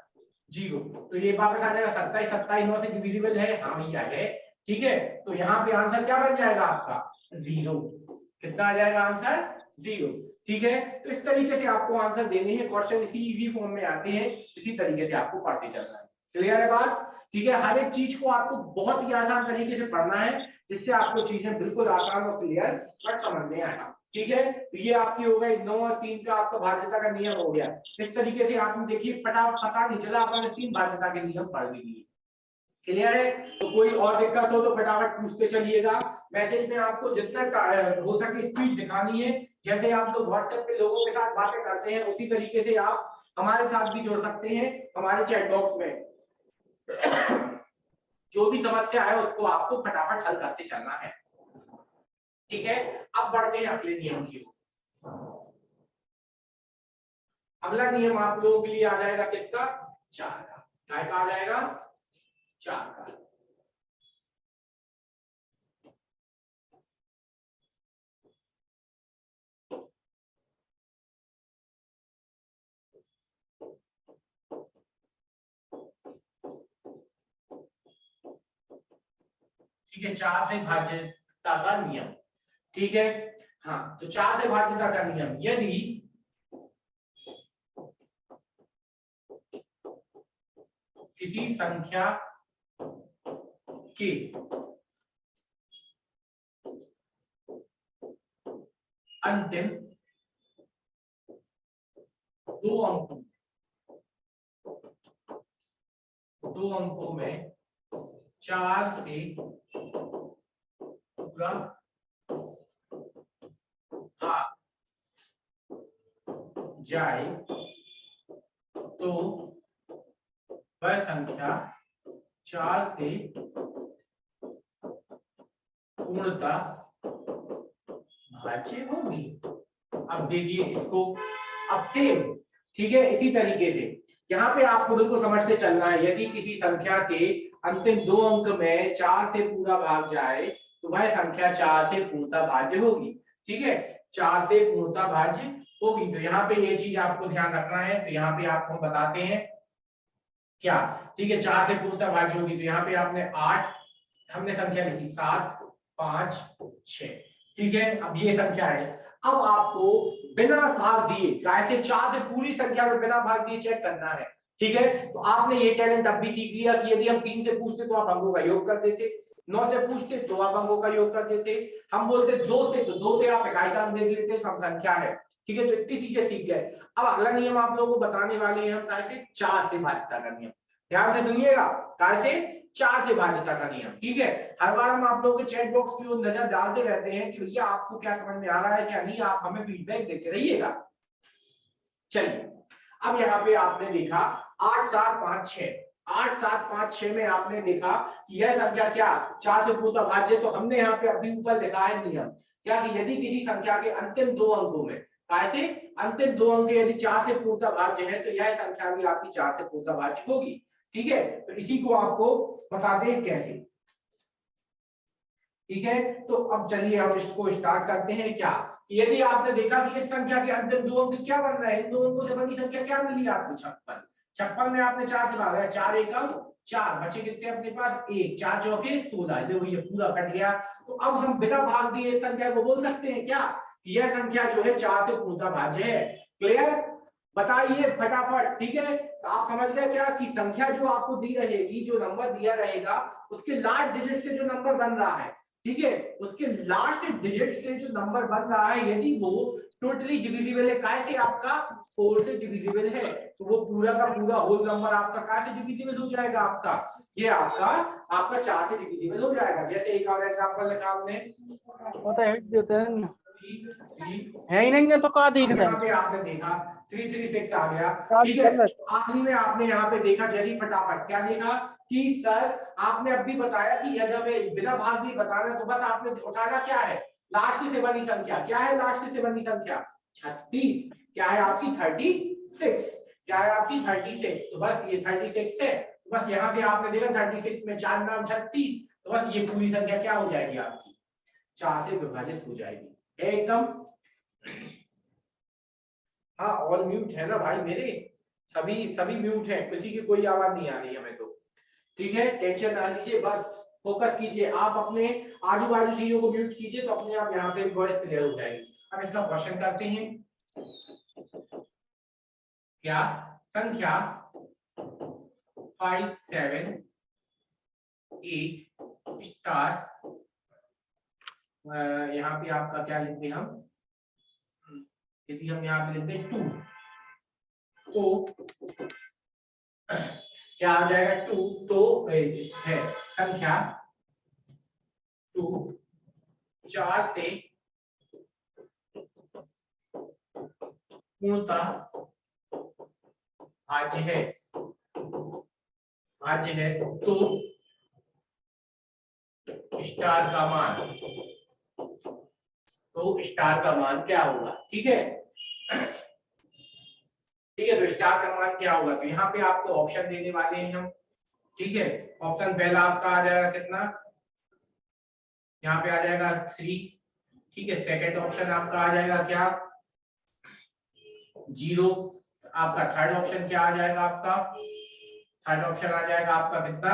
0। तो ये वापस आ जाएगा 27, 27 9 से डिविजिबल है, हाँ भैया है, ठीक है। तो यहाँ पे आंसर क्या बन जाएगा आपका, 0। कितना आ जाएगा आंसर, 0, ठीक है। तो इस तरीके से आपको आंसर देने हैं, क्वेश्चन इसी इजी फॉर्म में आते हैं, इसी तरीके से आपको पढ़ते चलना है। क्लियर है बात, ठीक है। हर एक चीज को आपको बहुत ही आसान तरीके से पढ़ना है, जिससे आपको चीजें बिल्कुल आसान और क्लियर बट समझ में आए, ठीक है। तो ये आपकी हो गई 9 और 3 का आपका भाज्यता का नियम हो गया। इस तरीके से आपने देखिए पता नहीं चला, आपने 3 भाज्यता के नियम पढ़ भी लिए। क्लियर है। तो कोई और दिक्कत हो तो फटाफट पूछते चलिएगा। मैसेज में आपको जितना हो सके स्पीड दिखानी है। जैसे आप लोग व्हाट्सएप पे लोगों के साथ बातें करते हैं, उसी तरीके से आप हमारे साथ भी जुड़ सकते हैं हमारे चैट बॉक्स में। जो भी समस्या है उसको आपको फटाफट हल करते चलना है, ठीक है। अब बढ़ते हैं अगले नियम की ओर। अगला नियम आप लोगों के लिए आ जाएगा किसका, 4 का। क्या आ जाएगा, 4 का। ठीक है, 4 से भाज्यता का नियम, ठीक है। हाँ, तो 4 से भाज्यता का नियम, यदि किसी संख्या के अंतिम 2 अंकों में 4 से पूरा भाग जाए तो वह संख्या 4 से पूर्णतः भाज्य होगी। अब देखिए इसको, अब सेम, ठीक है, इसी तरीके से यहाँ पे आपको बिल्कुल समझते चलना है। यदि किसी संख्या के अंतिम 2 अंक में 4 से पूरा भाग जाए तो वह संख्या 4 से पूर्णतः भाज्य होगी, ठीक है, 4 से पूर्णतः भाज्य होगी। तो यहाँ पे ये चीज आपको ध्यान रखना है। तो यहाँ पे आपको बताते हैं क्या, ठीक है, 4 से पूर्णतः भाज्य होगी। तो यहाँ पे आपने 8, हमने संख्या लिखी 7 5 6, ठीक है। अब ये संख्या है, अब आपको बिना भाग दिए कैसे 4 से पूरी संख्या में बिना भाग दिए चेक करना है, ठीक है। तो आपने ये टैलेंट अब भी सीख लिया कि यदि हम 3 से पूछते तो आप अंकों का योग कर देते, 9 से पूछते तो आप अंकों का योग कर देते, हम बोलते 2 से तो 2 से आप इकाई का अंक देख लेते, सब संख्या है, ठीक है। तो इतनी चीजें सीख गए। अब अगला नियम आप लोगों को बताने वाले हैं हम कैसे 4 से भाज्यता का नियम। ध्यान से सुनिएगा, कैसे 4 से भाज्यता का नियम, ठीक है। हर बार हम आप लोगों के चैट बॉक्स की ओर नजर डालते रहते हैं कि भैया आपको क्या समझ में आ रहा है क्या नहीं, आप हमें फीडबैक देते रहिएगा। चलिए, अब यहाँ पे आपने देखा 8 7 5 6, 8 7 5 6 में आपने देखा कि यह संख्या क्या 4 से पूर्णतः भाज्य। तो हमने यहाँ पे अभी ऊपर लिखा है नियम क्या, कि यदि किसी संख्या के अंतिम 2 अंकों में, कैसे अंतिम 2 अंक यदि 4 से पूर्णतः भाज्य है तो यह संख्या भी आपकी 4 से पूर्णतः भाज्य होगी, ठीक है। तो इसी को आपको बताते हैं कैसे। ठीक है, तो अब चलिए हम इसको स्टार्ट करते हैं। क्या यदि आपने देखा कि इस संख्या के अंतिम दो अंक क्या बन रहा है, इन दो अंकों से बनी संख्या क्या मिली आपको 56। 56 में आपने 4 से भागा, 4 एकम 4, बचे कितने अपने पास 1, 4 चौके 16, देखो ये पूरा कट गया। तो अब हम बिना भाग दिए इस संख्या को बोल सकते हैं क्या कि यह संख्या जो है 4 से पूर्णतः भाज्य है। क्लियर, बताइए फटाफट। ठीक है, तो आप समझ गए क्या कि संख्या जो आपको दी रहेगी, जो नंबर दिया रहेगा उसके लास्ट डिजिट से जो नंबर बन रहा है, ठीक है, उसके लास्ट डिजिट से जो नंबर बन रहा है, यदि वो टोटली डिविजिबल है, काय से आपका 4 से डिविजिबल है, तो वो पूरा का पूरा होल नंबर आपका काय से डिविजिबल हो जाएगा, आपका ये आपका 4 से डिविजिबल हो जाएगा। जैसे एक और एग्जांपल लिखा हमने, वो तो हिट देते हैं 3 है ही नहीं तो का दिखता यहाँ पे है। आपने देखा 336 आ गया। ठीक है, आखिरी में आपने यहाँ पे देखा जल्दी फटाफट क्या देखा कि सर आपने अभी बताया कि यदि बिना भाग भी बताना तो बस आपने उठाना क्या है, लास्ट से बनी संख्या। क्या है लास्ट से बनी संख्या? 36। क्या है आपकी 36? क्या है आपकी 36? तो बस ये 36 है, तो बस यहाँ से आपने देखा 36 में 4 नाम 36, तो बस ये पूरी संख्या क्या हो जाएगी आपकी 4 से विभाजित हो जाएगी एकदम। हाँ, ऑल म्यूट है ना भाई मेरे, सभी म्यूट है, किसी की कोई आवाज नहीं आ रही हमें तो। ठीक है, टेंशन ना लीजिए, बस फोकस कीजिए, आप अपने आजू बाजू चीजों को म्यूट कीजिए तो अपने आप यहाँ पे वॉइस क्लियर हो जाएगी। अब इसका क्वेश्चन करते हैं। क्या संख्या 5 7 8 स्टार, यहाँ पे आपका क्या लिखते हैं हम, यदि हम यहाँ पे लिखते हैं 2, तो क्या आ जाएगा 2, तो है संख्या 2 4 से पूर्णतः भाज्य है, तो स्टार का मान, क्या होगा? ठीक है, तो स्टार का मान क्या होगा, तो यहाँ पे आपको ऑप्शन देने वाले हैं हम। ठीक है, ऑप्शन पहला आपका आ जाएगा कितना, यहाँ पे आ जाएगा 3। ठीक है, सेकंड ऑप्शन आपका आ जाएगा क्या 0। आपका थर्ड ऑप्शन क्या आ जाएगा, आपका थर्ड ऑप्शन आ जाएगा आपका कितना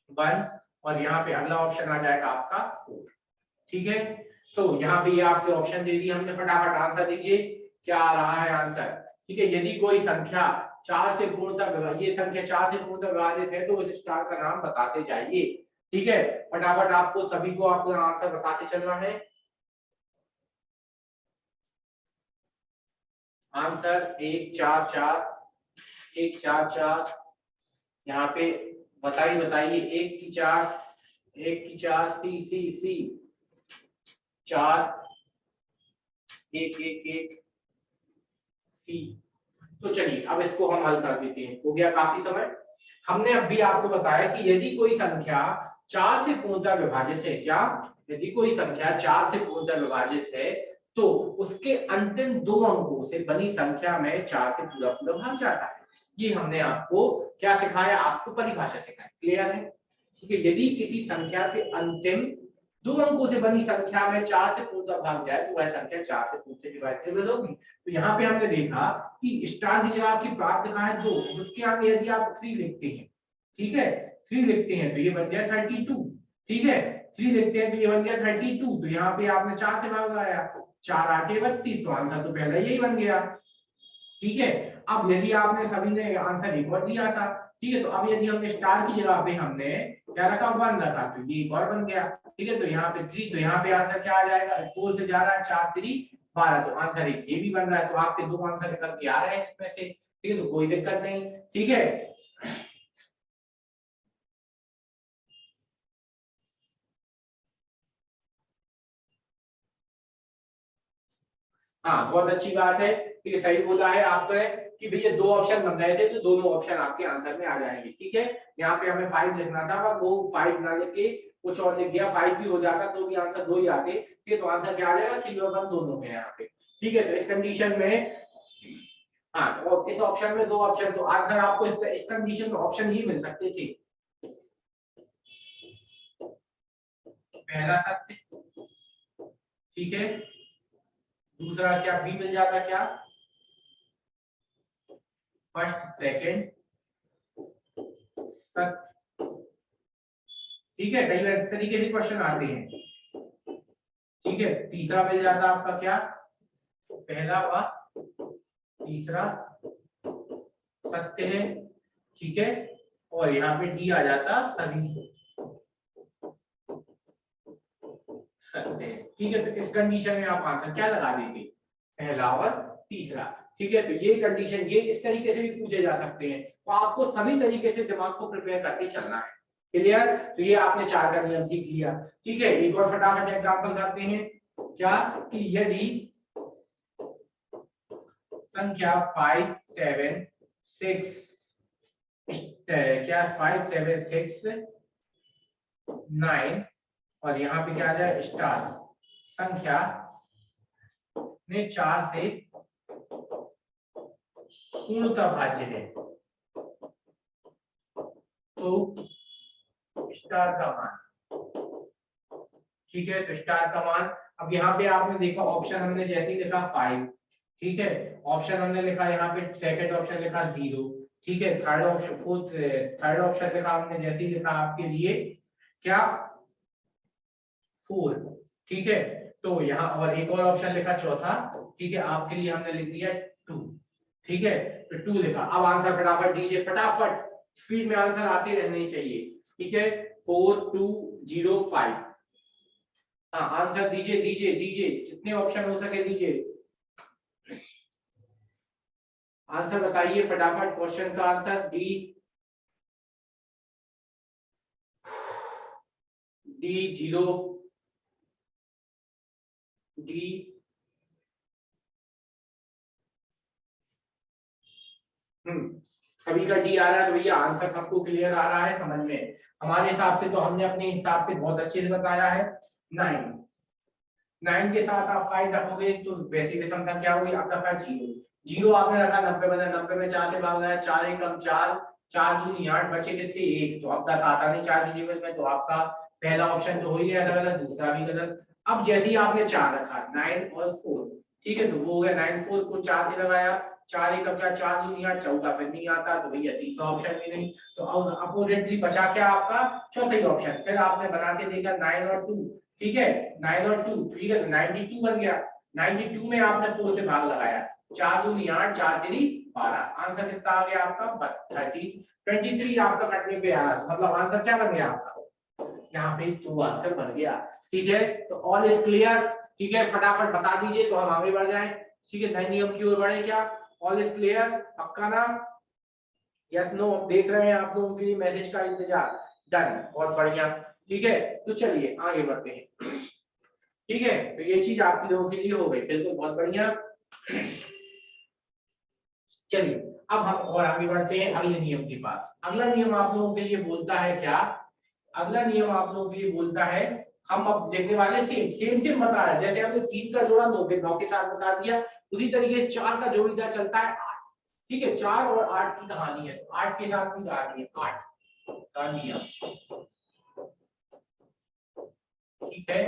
1, और यहाँ पे अगला ऑप्शन आ जाएगा आपका 4। ठीक है, तो यहाँ पे ये आपके ऑप्शन दे दिए हमने, फटाफट आंसर दीजिए क्या आ रहा है आंसर। ठीक है, यदि कोई संख्या 4 से पूर्णतः ये संख्या 4 से पूर्णतः विभाजित है तो उस स्टार का नाम बताते जाइए। ठीक है, फटाफट आपको सभी को आपको आंसर बताते चलना है। आंसर 1 4 4 1 4 4, यहाँ पे बताइए 1 की 4 सी सी सी 4 1 1 1 सी। तो चलिए अब इसको हम हल कर देते हैं, हो गया काफी समय। हमने अभी आपको बताया कि यदि कोई संख्या 4 से पूर्णतः विभाजित है, क्या यदि कोई संख्या 4 से पूर्णतः विभाजित है तो उसके अंतिम दो अंकों से बनी संख्या में 4 से पूरा भाग जाता है। ये हमने आपको क्या सिखाया, आपको परिभाषा सिखाई। क्लियर है? ठीक है, यदि किसी संख्या के अंतिम दो अंकों से बनी संख्या में 4 से पूर्णतः भाग जाए तो वह संख्या 4 से पूर्णतः डिवाइडेबल होगी। तो यहाँ पे हमने देखा कि स्टार की जगह आपकी प्राप्त कहाँ है 2, उसके आगे यदि आप 3 लिखते हैं, ठीक है 3 लिखते हैं तो ये बन गया 32। ठीक है, 3 लिखते हैं तो ये बन गया 32, तो यहाँ पे आपने 4 से भागाया, 4 8 32, तो आंसर तो पहले यही बन गया। ठीक है, अब यदि आपने सभी ने आंसर एक और दिया था, ठीक है, तो अब यदि हमने स्टार की जगह पे हमने क्या रखा 1 रखा तो ये एक और बन गया। ठीक है, तो यहाँ पे 3, तो यहाँ पे आंसर क्या आ जाएगा 4 से जा रहा है 4 3 12, तो आंसर एक ये भी बन रहा है। तो आपके दो आंसर निकल के आ रहे हैं इसमें से। ठीक है, तो कोई दिक्कत नहीं। ठीक है, हाँ बहुत अच्छी बात है। ठीक है, सही बोला है आपने कि भैया 2 ऑप्शन बन रहे थे तो दोनों ऑप्शन आपके आंसर में आ जाएंगे। ठीक है, यहाँ पे हमें 5 लिखना था पर वो 5 ना लिख के कुछ और लिख गया, 5 भी हो जाता तो भी आंसर 2 ही आते। ठीक है, तो आंसर क्या आ जाएगा 3 और 1 दोनों में यहाँ पे। ठीक है, तो इस कंडीशन में हाँ, और इस ऑप्शन में 2 ऑप्शन, तो आंसर आपको इस कंडीशन में ऑप्शन ही मिल सकते थे। पहला सत्य, ठीक है। दूसरा क्या बी मिल जाता, क्या फर्स्ट सेकंड सत्य, ठीक है। कई बार इस तरीके से क्वेश्चन आते हैं, ठीक है। तीसरा मिल जाता आपका क्या, पहला व तीसरा सत्य है, ठीक है। और यहाँ पे डी आ जाता सभी सत्य है, ठीक है। तो इस कंडीशन में आप आंसर क्या लगा देंगे, पहला और तीसरा, ठीक है। तो ये कंडीशन ये इस तरीके से भी पूछे जा सकते हैं, तो आपको सभी तरीके से दिमाग को प्रिपेयर करके चलना है, क्लियर। तो ये आपने 4 का नियम सीख लिया, ठीक है। एक और फटाफट एग्जांपल करते हैं, क्या कि यदि संख्या 5 7 6 क्या 5 7 6 9 और यहाँ पे क्या आ जाए स्टार संख्या ने 4 से पूर्णतः भाज्य है, तो स्टार का मान, ठीक है। तो स्टार का मान, अब यहाँ पे आपने देखा ऑप्शन हमने जैसे ही लिखा 5, ठीक है। ऑप्शन हमने लिखा यहाँ पे सेकंड ऑप्शन लिखा 0, ठीक है। थर्ड ऑप्शन लिखा हमने जैसे ही लिखा आपके लिए क्या 4, ठीक है। तो यहाँ और एक और ऑप्शन लिखा चौथा, ठीक है। आपके लिए हमने लिख दिया 2, ठीक है। तो 2 लिखा। अब आंसर फटाफट दीजिए, फटाफट स्पीड में आंसर आते रहने चाहिए, ठीक है। 4 2 0 5, हाँ आंसर दीजिए दीजिए दीजिए, जितने ऑप्शन हो सके दीजिए, आंसर बताइए फटाफट। क्वेश्चन का आंसर डी डी 0 डी सभी का डी आ रहा है, तो भैया आंसर सबको क्लियर आ रहा है समझ में। हमारे हिसाब से तो हमने अपने हिसाब से बहुत अच्छे से बताया है। 9 के साथ आप 5 रखोगे तो वैसी विषम संख्या होगी, अब रखा 0 आपने रखा 90 बना, 90 में 4 से भागना है, 4 एकम 4 4 दूनी 8 बचे कितने 1, तो अब 10 आता नहीं 4 की जगह में, तो आपका पहला ऑप्शन तो हो ही गया था गलत, दूसरा भी गलत। अब जैसे ही आपने 4 रखा 9 और 4, ठीक है, तो वो हो गया 9 4 को 4 से लगाया, 4 एकम 4 4 दूनी 8, चौथा फिर नहीं आता, तो भैया तीसरा ऑप्शन भी नहीं। तो अब अपोजिटली बचा क्या आपका चौथा ही ऑप्शन। फिर आपने बना के देखा 9 और 2, ठीक है, 9 और 2, ठीक है, 92 बन गया। 92 में आपने 4 से भाग लगाया, 4 दूनी 8 4 तिरी 12, आंसर कितना आ गया आपका 23 आपका कटने पे आया, मतलब आंसर क्या बन गया आपका यहाँ पे 2 आंसर बन गया, ठीक है। तो ऑल इज क्लियर, ठीक है। फटाफट बता दीजिए तो हम आगे बढ़ जाएं, ठीक है। नए नियम की ओर बढ़े, क्या ऑल इज क्लियर, पक्का ना, यस नो, देख रहे हैं आप लोगों के लिए मैसेज का इंतजार, डन, बहुत बढ़िया, ठीक है। तो चलिए आगे बढ़ते हैं, ठीक है। तो ये चीज आप लोगों के लिए हो गई, बिल्कुल बहुत बढ़िया। चलिए अब हम और आगे बढ़ते हैं अगले नियम के पास। अगला नियम आप लोगों के लिए बोलता है क्या, अगला नियम आप लोगों के लिए बोलता है, हम अब देखने वाले सेम सेम बता रहा है, जैसे हमने 3 का जोड़ा 9 के साथ बता दिया, उसी तरीके से 4 का जोड़ीदार चलता है 8, ठीक है। 4 और 8 की कहानी है, 8 के साथ भी कहानी है, 8 का नियम, ठीक है।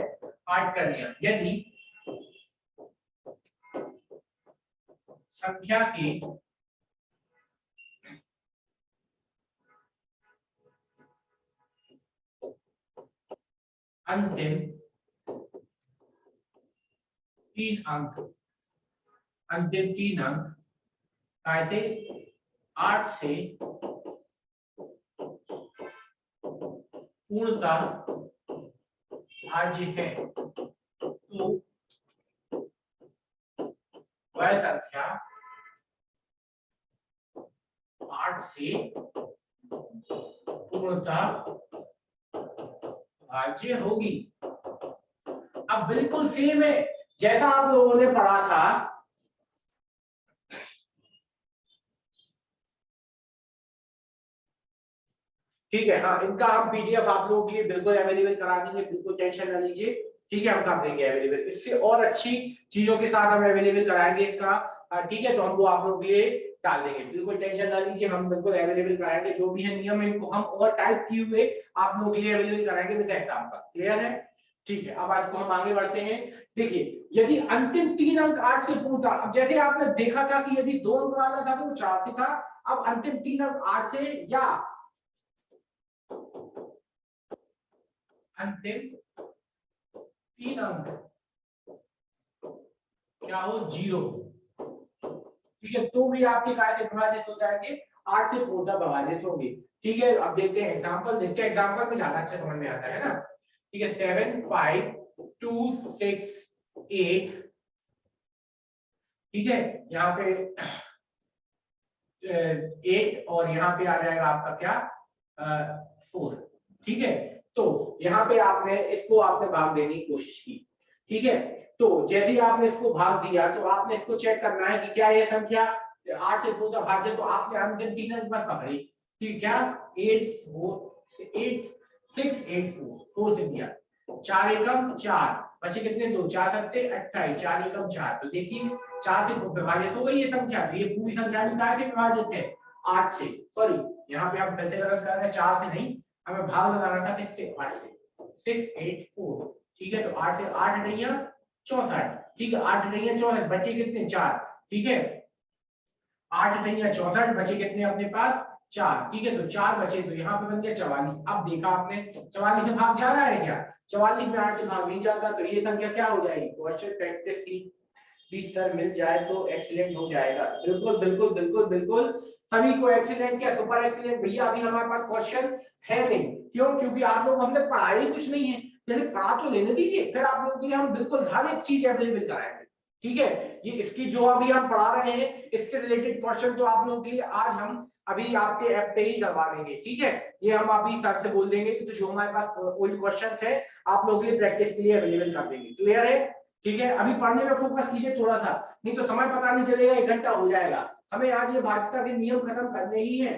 8 का नियम, यदि संख्या के अंतिम 3 अंक, अंतिम 3 अंक कैसे 8 से पूर्णतः भाज्य है, तो वह संख्या 8 से पूर्णतः भाज्य होगी। अब बिल्कुल सेम है जैसा आप लोगों ने पढ़ा था, ठीक है। हाँ, इनका हम पीडीएफ आप लोगों के लिए बिल्कुल अवेलेबल करा देंगे, बिल्कुल टेंशन ना लीजिए, ठीक है। हम कर देंगे अवेलेबल, इससे और अच्छी चीजों के साथ हम अवेलेबल कराएंगे इसका, ठीक है। तो हम वो आप लोगों के लिए डाल देंगे, बिल्कुल टेंशन ना लीजिए, हम बिल्कुल अवेलेबल कराएंगे, जो भी है नियम इनको हम और टाइप किए हुए आप लोगों के लिए अवेलेबल कराएंगे विद एग्जांपल, क्लियर है। ठीक है, अब इसको हम आगे बढ़ते हैं। देखिए, यदि अंतिम 3 अंक 8 से पूरा, अब जैसे आपने देखा था कि यदि 2 अंक वाला था तो वो 4 से था, अब अंतिम 3 अंक 8 से या अंतिम 3 अंक क्या हो 0, ठीक है, तो भी आपके काय से विभाजित हो जाएंगे, 8 से पूरा विभाजित होंगे। ठीक है, अब देखते हैं एग्जांपल, देखते हैं एग्जांपल में ज्यादा अच्छा समझ में आता है ना। ठीक है, 7 5 2 6 8, ठीक है, यहाँ पे 8 और यहाँ पे आ जाएगा आपका क्या 4, ठीक है। तो यहाँ पे आपने इसको आपने भाग देने की कोशिश की, ठीक है। तो जैसे ही आपने इसको भाग दिया तो आपने इसको चेक करना है कि क्या ये संख्या 8 से पूरा भाज्य, तो आपने अंतिम 3 अंक बस पकड़ी, ठीक, क्या 8 6 8 4 से दिया, 4 एकम 4 बचे कितने, 2 4 सत्ते 28, 4 एकम 4, तो देखिए 4 से विभाजित हो गई ये संख्या, तो ये पूरी संख्या भी काय से विभाजित है 8 से, सॉरी यहाँ पे हम फिर से गलत कर रहे हैं, 4 से नहीं, हमें भाग लगाना था किससे 8 से, 6 8 4, ठीक है। तो 8 से 8 हटिया 64, ठीक है, 8 हटिया 64 बचे कितने 4, ठीक है, 8 हटिया 64 बचे कितने अपने पास 4, ठीक है, तो 4 बचे, तो यहाँ पे बन गया 44। अब देखा आपने 44 से भाग जा रहा है क्या, 44 में 8 से भाग नहीं जाता, तो ये संख्या क्या हो जाएगी, क्वेश्चन प्रैक्टिस प्लीज सर मिल जाए तो एक्सीलेंट हो जाएगा। बिल्कुल बिल्कुल बिल्कुल बिल्कुल, सभी को एक्सीलेंट क्या सुपर एक्सीलेंट भैया, अभी हमारे पास क्वेश्चन है नहीं, क्यों, क्योंकि आप लोग हमने पढ़ाई कुछ नहीं है, जैसे पढ़ा तो लेने दीजिए, फिर आप लोगों के लिए हम बिल्कुल हर एक चीज अवेलेबल कराएंगे, ठीक है। ये इसकी जो अभी हम पढ़ा रहे हैं इससे रिलेटेड क्वेश्चन तो आप लोगों के लिए आज हम अभी आपके ऐप पे ही करवा देंगे, ठीक है। ये हम अभी सर से बोल देंगे कि तो जो हमारे पास ओल्ड क्वेश्चंस है आप लोगों के लिए प्रैक्टिस के लिए अवेलेबल कर देंगे, क्लियर है, ठीक है। अभी पढ़ने में फोकस कीजिए थोड़ा सा, नहीं तो समय पता नहीं चलेगा, 1 घंटा हो जाएगा, हमें आज ये भाज्यता के नियम खत्म करने ही है,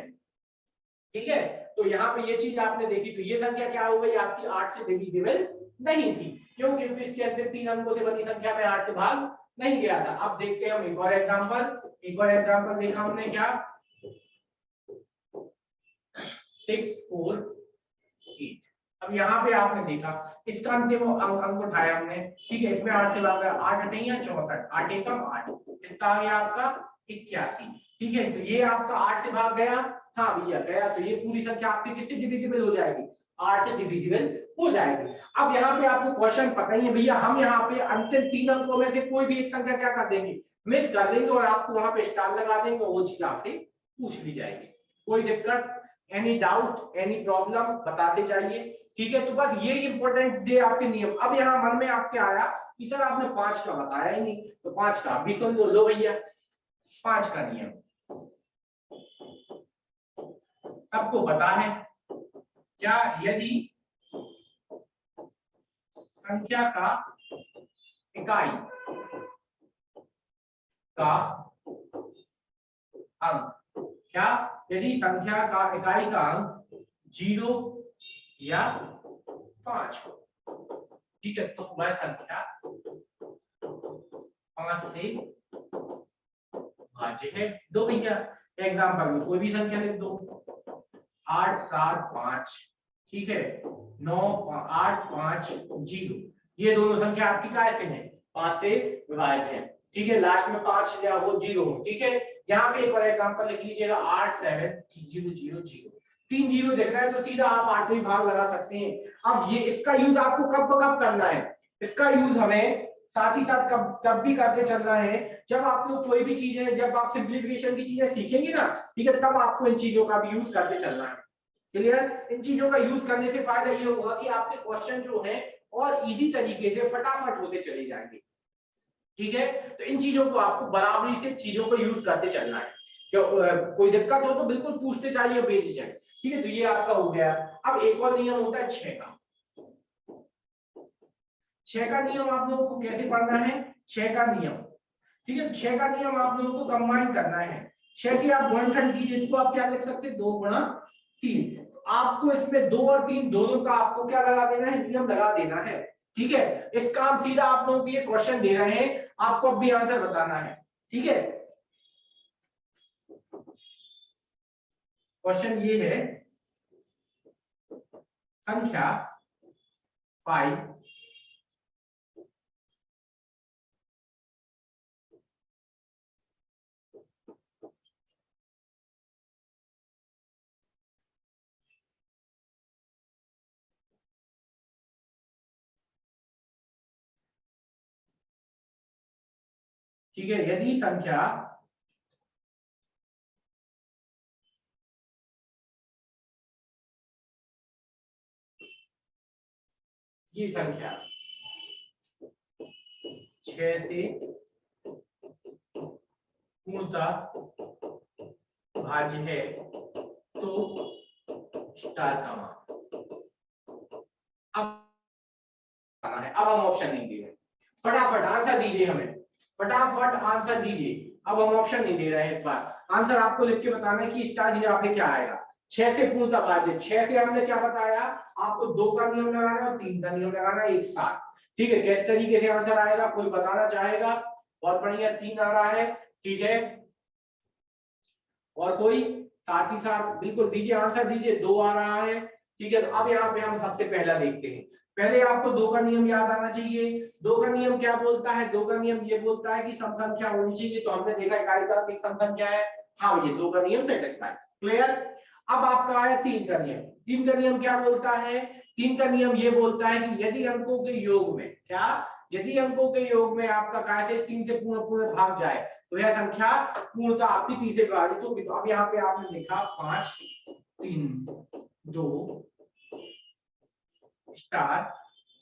ठीक है। तो यहाँ पे ये चीज आपने देखी, तो ये संख्या क्या हो गई आपकी 8 से डिविजिबल नहीं थी, क्यों, क्योंकि इसके अंदर 3 अंकों से बनी संख्या में 8 से भाग नहीं गया था। अब देखते हैं हम एक और एग्जांपल देखा हमने क्या 6 4 8, अब यहाँ पे आपने देखा इसका अंतिम अंक उठाया हमने, ठीक है, इसमें 8 से भागा 8 हटे या 64, 8 एकम 8, कितना आ गया आपका 81, ठीक है। तो ये आपका 8 से भाग गया, हाँ भैया गया, तो ये पूरी संख्या आपकी किससे डिविजिबल हो जाएगी 8 से डिविजिबल हो जाएगी। अब यहाँ पे आपको क्वेश्चन पता ही है भैया, हम यहाँ पे अंतिम 3 अंकों में से कोई भी एक संख्या क्या कर देंगे मिस कर देंगे और आपको वहां पे स्टार लगा देंगे, वो चीज आपसे पूछ ली जाएगी, कोई दिक्कत, एनी डाउट एनी प्रॉब्लम बताते जाइए, ठीक है। तो बस ये इंपॉर्टेंट दे आपके नियम। अब यहाँ मन में आपके आया कि सर आपने 5 का बताया ही नहीं, तो 5 का अभी सुन लो भैया, 5 का नियम सबको पता है क्या, यदि संख्या का इकाई का अंक, क्या यदि संख्या का इकाई का अंक 0 या 5 हो, ठीक है, तो वह संख्या 5 से भाज्य है। दो भैया एग्जांपल में कोई भी संख्या लिख दो, 8 7 5, ठीक है, 9 8 5 0, ये दोनों संख्या आपकी काय से है 5 से विभाजित है, ठीक है, लास्ट में 5 या वो 0, ठीक है। यहाँ पे एक और एग्जांपल लिख लीजिएगा 8 7 0 0 0, 3 0 दिख रहा है तो सीधा आप 8 में भाग लगा सकते हैं। अब ये इसका यूज आपको कब कब करना है, इसका यूज हमें साथ ही साथ कब तब भी करते चलना है जब आप लोग कोई भी चीजें, जब आप सिंप्लीफिकेशन की चीजें सीखेंगे ना, ठीक है, तब आपको इन चीजों का भी यूज करते चलना है, क्लियर। इन चीजों का यूज करने से फायदा ये होगा कि आपके क्वेश्चन जो है और इजी तरीके से फटाफट होते चले जाएंगे, ठीक है। तो इन चीजों को आपको बराबरी से चीजों को यूज करते चलना है, कोई दिक्कत हो तो बिल्कुल पूछते चाहिए बेझिझक, ठीक है। तो ये आपका हो गया। अब एक और नियम होता है 6 का, 6 का नियम आप लोगों को कैसे पढ़ना है, 6 का नियम, ठीक है, 6 का नियम आप लोगों को कंबाइन करना है, 6 की आप गुणनखंड कीजिए, इसको आप क्या लिख सकते हैं 2 गुणा 3, आपको इसमें 2 और 3 दोनों का आपको क्या लगा देना है, नियम लगा देना है, ठीक है। इसका हम सीधा आप लोगों के लिए क्वेश्चन दे रहे हैं, आपको अब भी आंसर बताना है, ठीक है। क्वेश्चन ये है संख्या 5 ठीक है, यदि संख्या ये संख्या 6 से पूर्णतः भाज्य है तो स्टार का मान। अब हम ऑप्शन नहीं दे रहे, फटाफट आंसर दीजिए, हमें फटाफट आंसर दीजिए। अब हम ऑप्शन नहीं दे रहे हैं इस बार, आंसर आपको लिख के बताना है कि स्टार जी पे क्या आएगा। 6 से पूर्णतः भाज्य, 6 से हमने क्या बताया आपको, 2 का नियम लगाना और 3 का नियम लगाना एक साथ। ठीक है, किस तरीके से आंसर आएगा कोई बताना चाहेगा? बहुत बढ़िया, 3 आ रहा है। ठीक है, और कोई साथ ही साथ बिल्कुल दीजिए, आंसर दीजिए। 2 आ रहा है। ठीक है, तो अब यहाँ पे हम सबसे पहला देखते हैं। पहले आपको 2 का नियम याद आना चाहिए। 2 का नियम क्या बोलता है? 2 का नियम ये बोलता है कि सम संख्या होनी चाहिए। तो हमने देखा इकाई तरफ एक सम संख्या है, हाँ ये 2 का नियम सेटिस्फाई। क्लियर? अब आपका आया 3 का नियम। 3 का नियम क्या बोलता है? 3 का नियम ये बोलता है कि यदि अंकों के योग में, क्या यदि अंकों के योग में आपका काय से 3 से पूर्ण भाग जाए तो यह संख्या पूर्णतः आपकी 3 से विभाजित होगी। तो अब यहाँ पे आपने लिखा 5 3 2 स्टार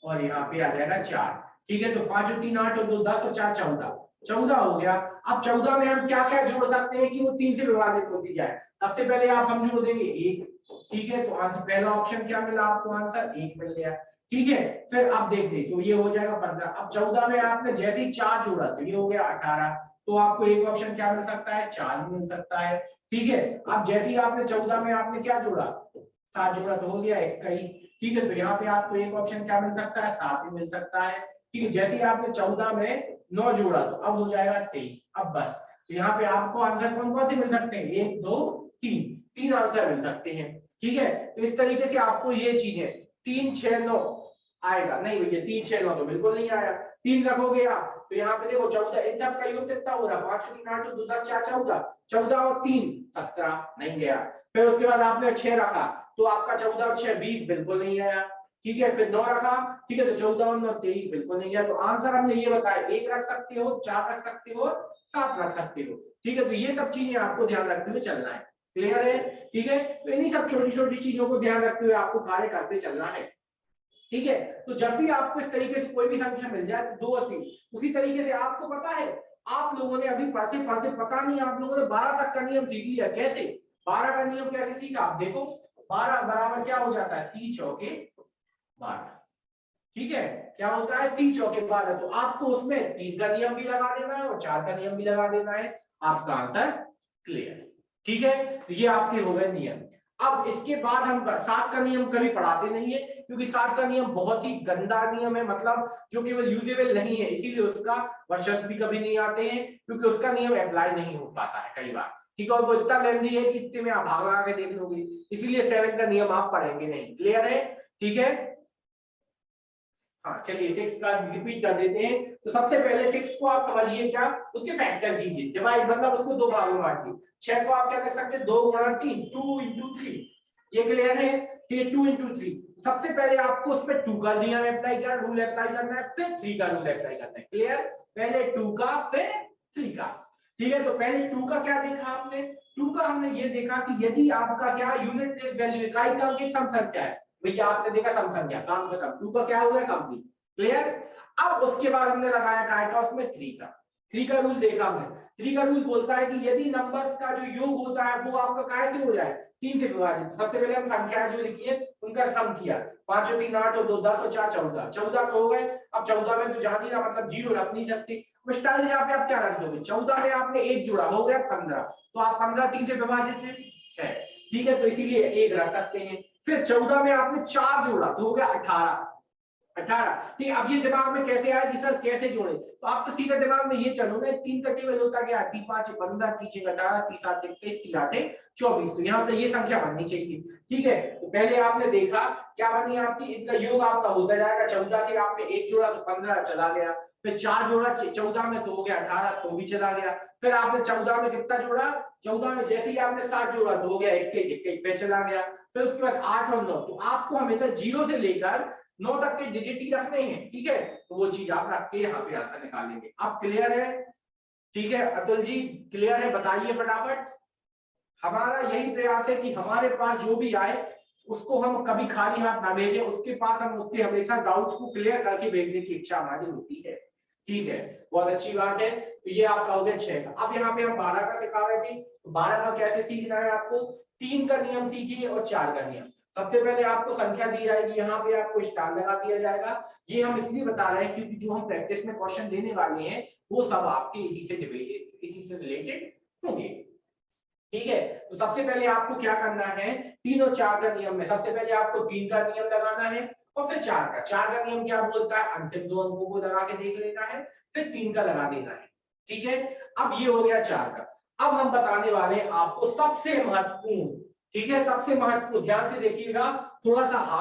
और यहाँ पे आ जाएगा 4। ठीक है, तो 5 और 3 8 और 2 10 और 4 14, 14 हो गया। अब 14 में हम क्या क्या जोड़ सकते हैं कि वो 3 से विभाजित होती जाए? सबसे पहले हम जोड़ देंगे 1। ठीक है, तो आंसर पहला ऑप्शन क्या मिला आपको? आंसर 1 मिल गया। ठीक है, फिर आप देख लीजिए तो ये हो जाएगा 15। अब 14 में आपने जैसे ही 4 जोड़ा तो ये हो गया 18। तो आपको एक ऑप्शन क्या मिल सकता है? 4 मिल सकता है। ठीक है, अब जैसे ही आपने 14 में आपने क्या जोड़ा? 7 जोड़ा तो हो गया 21। ठीक है, तो यहाँ पे आपको एक ऑप्शन क्या मिल सकता है? 7 भी मिल सकता है। ठीक है, जैसे ही आपने 14 में 9 जोड़ा तो अब हो जाएगा 23। अब बस, तो यहाँ पे आपको आंसर कौन कौन से मिल सकते हैं? 1 2 3, 3 आंसर मिल सकते हैं। ठीक है, तो इस तरीके से आपको ये चीजें 3 6 9 आएगा नहीं भैया, 3 6 9 तो बिल्कुल नहीं आया। 3 रखोगे आप तो यहाँ पे देखो 14, इन सब का योग कितना हो रहा? 5 3 8 2 10 4 14, 14 और 3 17 नहीं गया। फिर उसके बाद आपने 6 रखा तो आपका 14 और 6 20 बिल्कुल नहीं आया। ठीक है, फिर 9 रखा, ठीक है, तो 14 और 9 23 बिल्कुल नहीं गया। तो आंसर हमने ये बताया, 1 रख सकते हो, 4 रख सकते हो, 7 रख सकते हो। ठीक है, तो ये सब चीजें आपको ध्यान रखते हुए चलना है। क्लियर है? ठीक है, तो इन्हीं सब छोटी छोटी चीजों को ध्यान रखते हुए आपको कार्य करते चलना है। ठीक है, तो जब भी आपको इस तरीके से कोई भी संख्या मिल जाए तो 2 और 3, उसी तरीके से आपको पता है, आप लोगों ने अभी पढ़ते पढ़ते पता नहीं आप लोगों ने 12 तक का नियम सीख लिया। कैसे 12 का नियम कैसे सीखा? आप देखो 12 बराबर क्या हो जाता है? 3 चौके 12। ठीक है, क्या होता है? 3 चौके 12। तो आपको उसमें 3 का नियम भी लगा देना है और 4 का नियम भी लगा देना है। आपका आंसर क्लियर। ठीक है, तो ये आपके हो गए नियम। अब इसके बाद हम 7 का नियम कभी पढ़ाते नहीं है, क्योंकि 7 का नियम बहुत ही गंदा नियम है, मतलब जो केवल यूजेबल नहीं है, इसीलिए उसका वर्षन भी कभी नहीं आते हैं, क्योंकि उसका नियम अप्लाई नहीं हो पाता है कई बार। ठीक है, और वो इतना लेंदी है कि इतने में आप भाग लगा के देख लोगे, इसीलिए 7 का नियम आप पढ़ेंगे नहीं। क्लियर है? ठीक है, हाँ चलिए 6 का रिपीट कर देते हैं। तो सबसे पहले 6 को आप समझिए, क्या उसके फैक्टर कीजिए, डिवाइड मतलब उसको 2 भागों में बांटिए। 6 को आप क्या कर सकते हैं? 2 गुणा 3, 2 into 3। ये क्लियर है? ठीक, 2 into 3। सबसे पहले आपको उस पर 2 का नियम अप्लाई करना, रूल अप्लाई करना है, फिर 3 का रूल अप्लाई करना है। क्लियर? पहले 2 का फिर 3 का। ठीक है, तो पहले 2 का क्या देखा आपने? 2 का हमने ये देखा कि यदि आपका क्या यूनिट प्लेस वैल्यू इकाई का एक सम संख्या है, भैया आपने देखा सम संख्या, काम खत्म। 2 का क्या हो गया? कंप्लीट। क्लियर? अब उसके बाद हमने लगाया काय का उसमें 3 का। 3 का रूल देखा हमने। 3 का रूल बोलता है कि यदि नंबर्स का जो योग होता है वो आपका काय से हो जाए? 3 से विभाजित। सबसे पहले हम संख्याएं जो लिखी है उनका सम किया, 5 और 3 8 और 2 10 और 4 14, 14 तो हो गए। अब 14 में तो जान ही ना, मतलब जीरो रख नहीं सकते। स्टाइल यहाँ पे आप क्या रख दोगे? 14 में आपने 1 जोड़ा, हो गया 15। तो आप 15 3 से विभाजित है, ठीक है, तो इसीलिए 1 रख सकते हैं। फिर 14 में आपने 4 जोड़ा तो हो गया 18। 18, ठीक। अब ये दिमाग में कैसे आया कि सर कैसे जोड़े? तो आप तो सीधा दिमाग में ये चलो ना, 3 का टेबल होता क्या? 3 5 15, 3 6 18, 3 7 21, 3 8 24। तो यहाँ पे ये संख्या बननी चाहिए। ठीक है, तो पहले आपने देखा क्या बनी आपकी, इनका योग आपका होता जाएगा। 14 से आपने 1 जोड़ा तो 15 चला गया, फिर 4 जोड़ा 14 में तो हो गया 18, तो भी चला गया। फिर आपने 14 में कितना जोड़ा? 14 में जैसे ही आपने 7 जोड़ा तो हो गया 21, 21 पे चला गया। फिर उसके बाद 8 और 9, तो आपको हमेशा 0 से लेकर 9 तक के डिजिट ही रखने हैं। ठीक है, तो वो चीज आप रख के यहाँ पे आंसर निकालेंगे। अब क्लियर है? ठीक है अतुल जी, क्लियर है? बताइए फटाफट। हमारा यही प्रयास है कि हमारे पास जो भी आए उसको हम कभी खाली हाथ ना भेजें, उसके पास हम उसके हमेशा डाउट्स को क्लियर करके भेजने की इच्छा हमारी होती है। ठीक है, बहुत अच्छी बात है। तो ये आपका हो गया 6 का। अब यहाँ पे हम 12 का सिखा रहे थे, तो 12 का कैसे सीखना है आपको? 3 का नियम सीखिए और 4 का नियम। सबसे पहले आपको संख्या दी जाएगी, यहाँ पे आपको स्टार लगा दिया जाएगा। ये हम इसलिए बता रहे हैं क्योंकि जो हम प्रैक्टिस में क्वेश्चन देने वाले हैं वो सब आपके इसी से रिलेटेड होंगे। ठीक है, तो सबसे पहले आपको क्या करना है? 3 और 4 का नियम में सबसे पहले आपको 3 का नियम लगाना है और फिर 4 का नियम क्या बोलता है? अंतिम दो अंकों को लगा के देख लेना है, फिर 3 का लगा देना है। ठीक है, अब ये हो गया 4 का। अब हम बताने वाले हैं आपको सबसे महत्वपूर्ण, ठीक है, सबसे महत्वपूर्ण, ध्यान से देखिएगा, थोड़ा सा हार्ड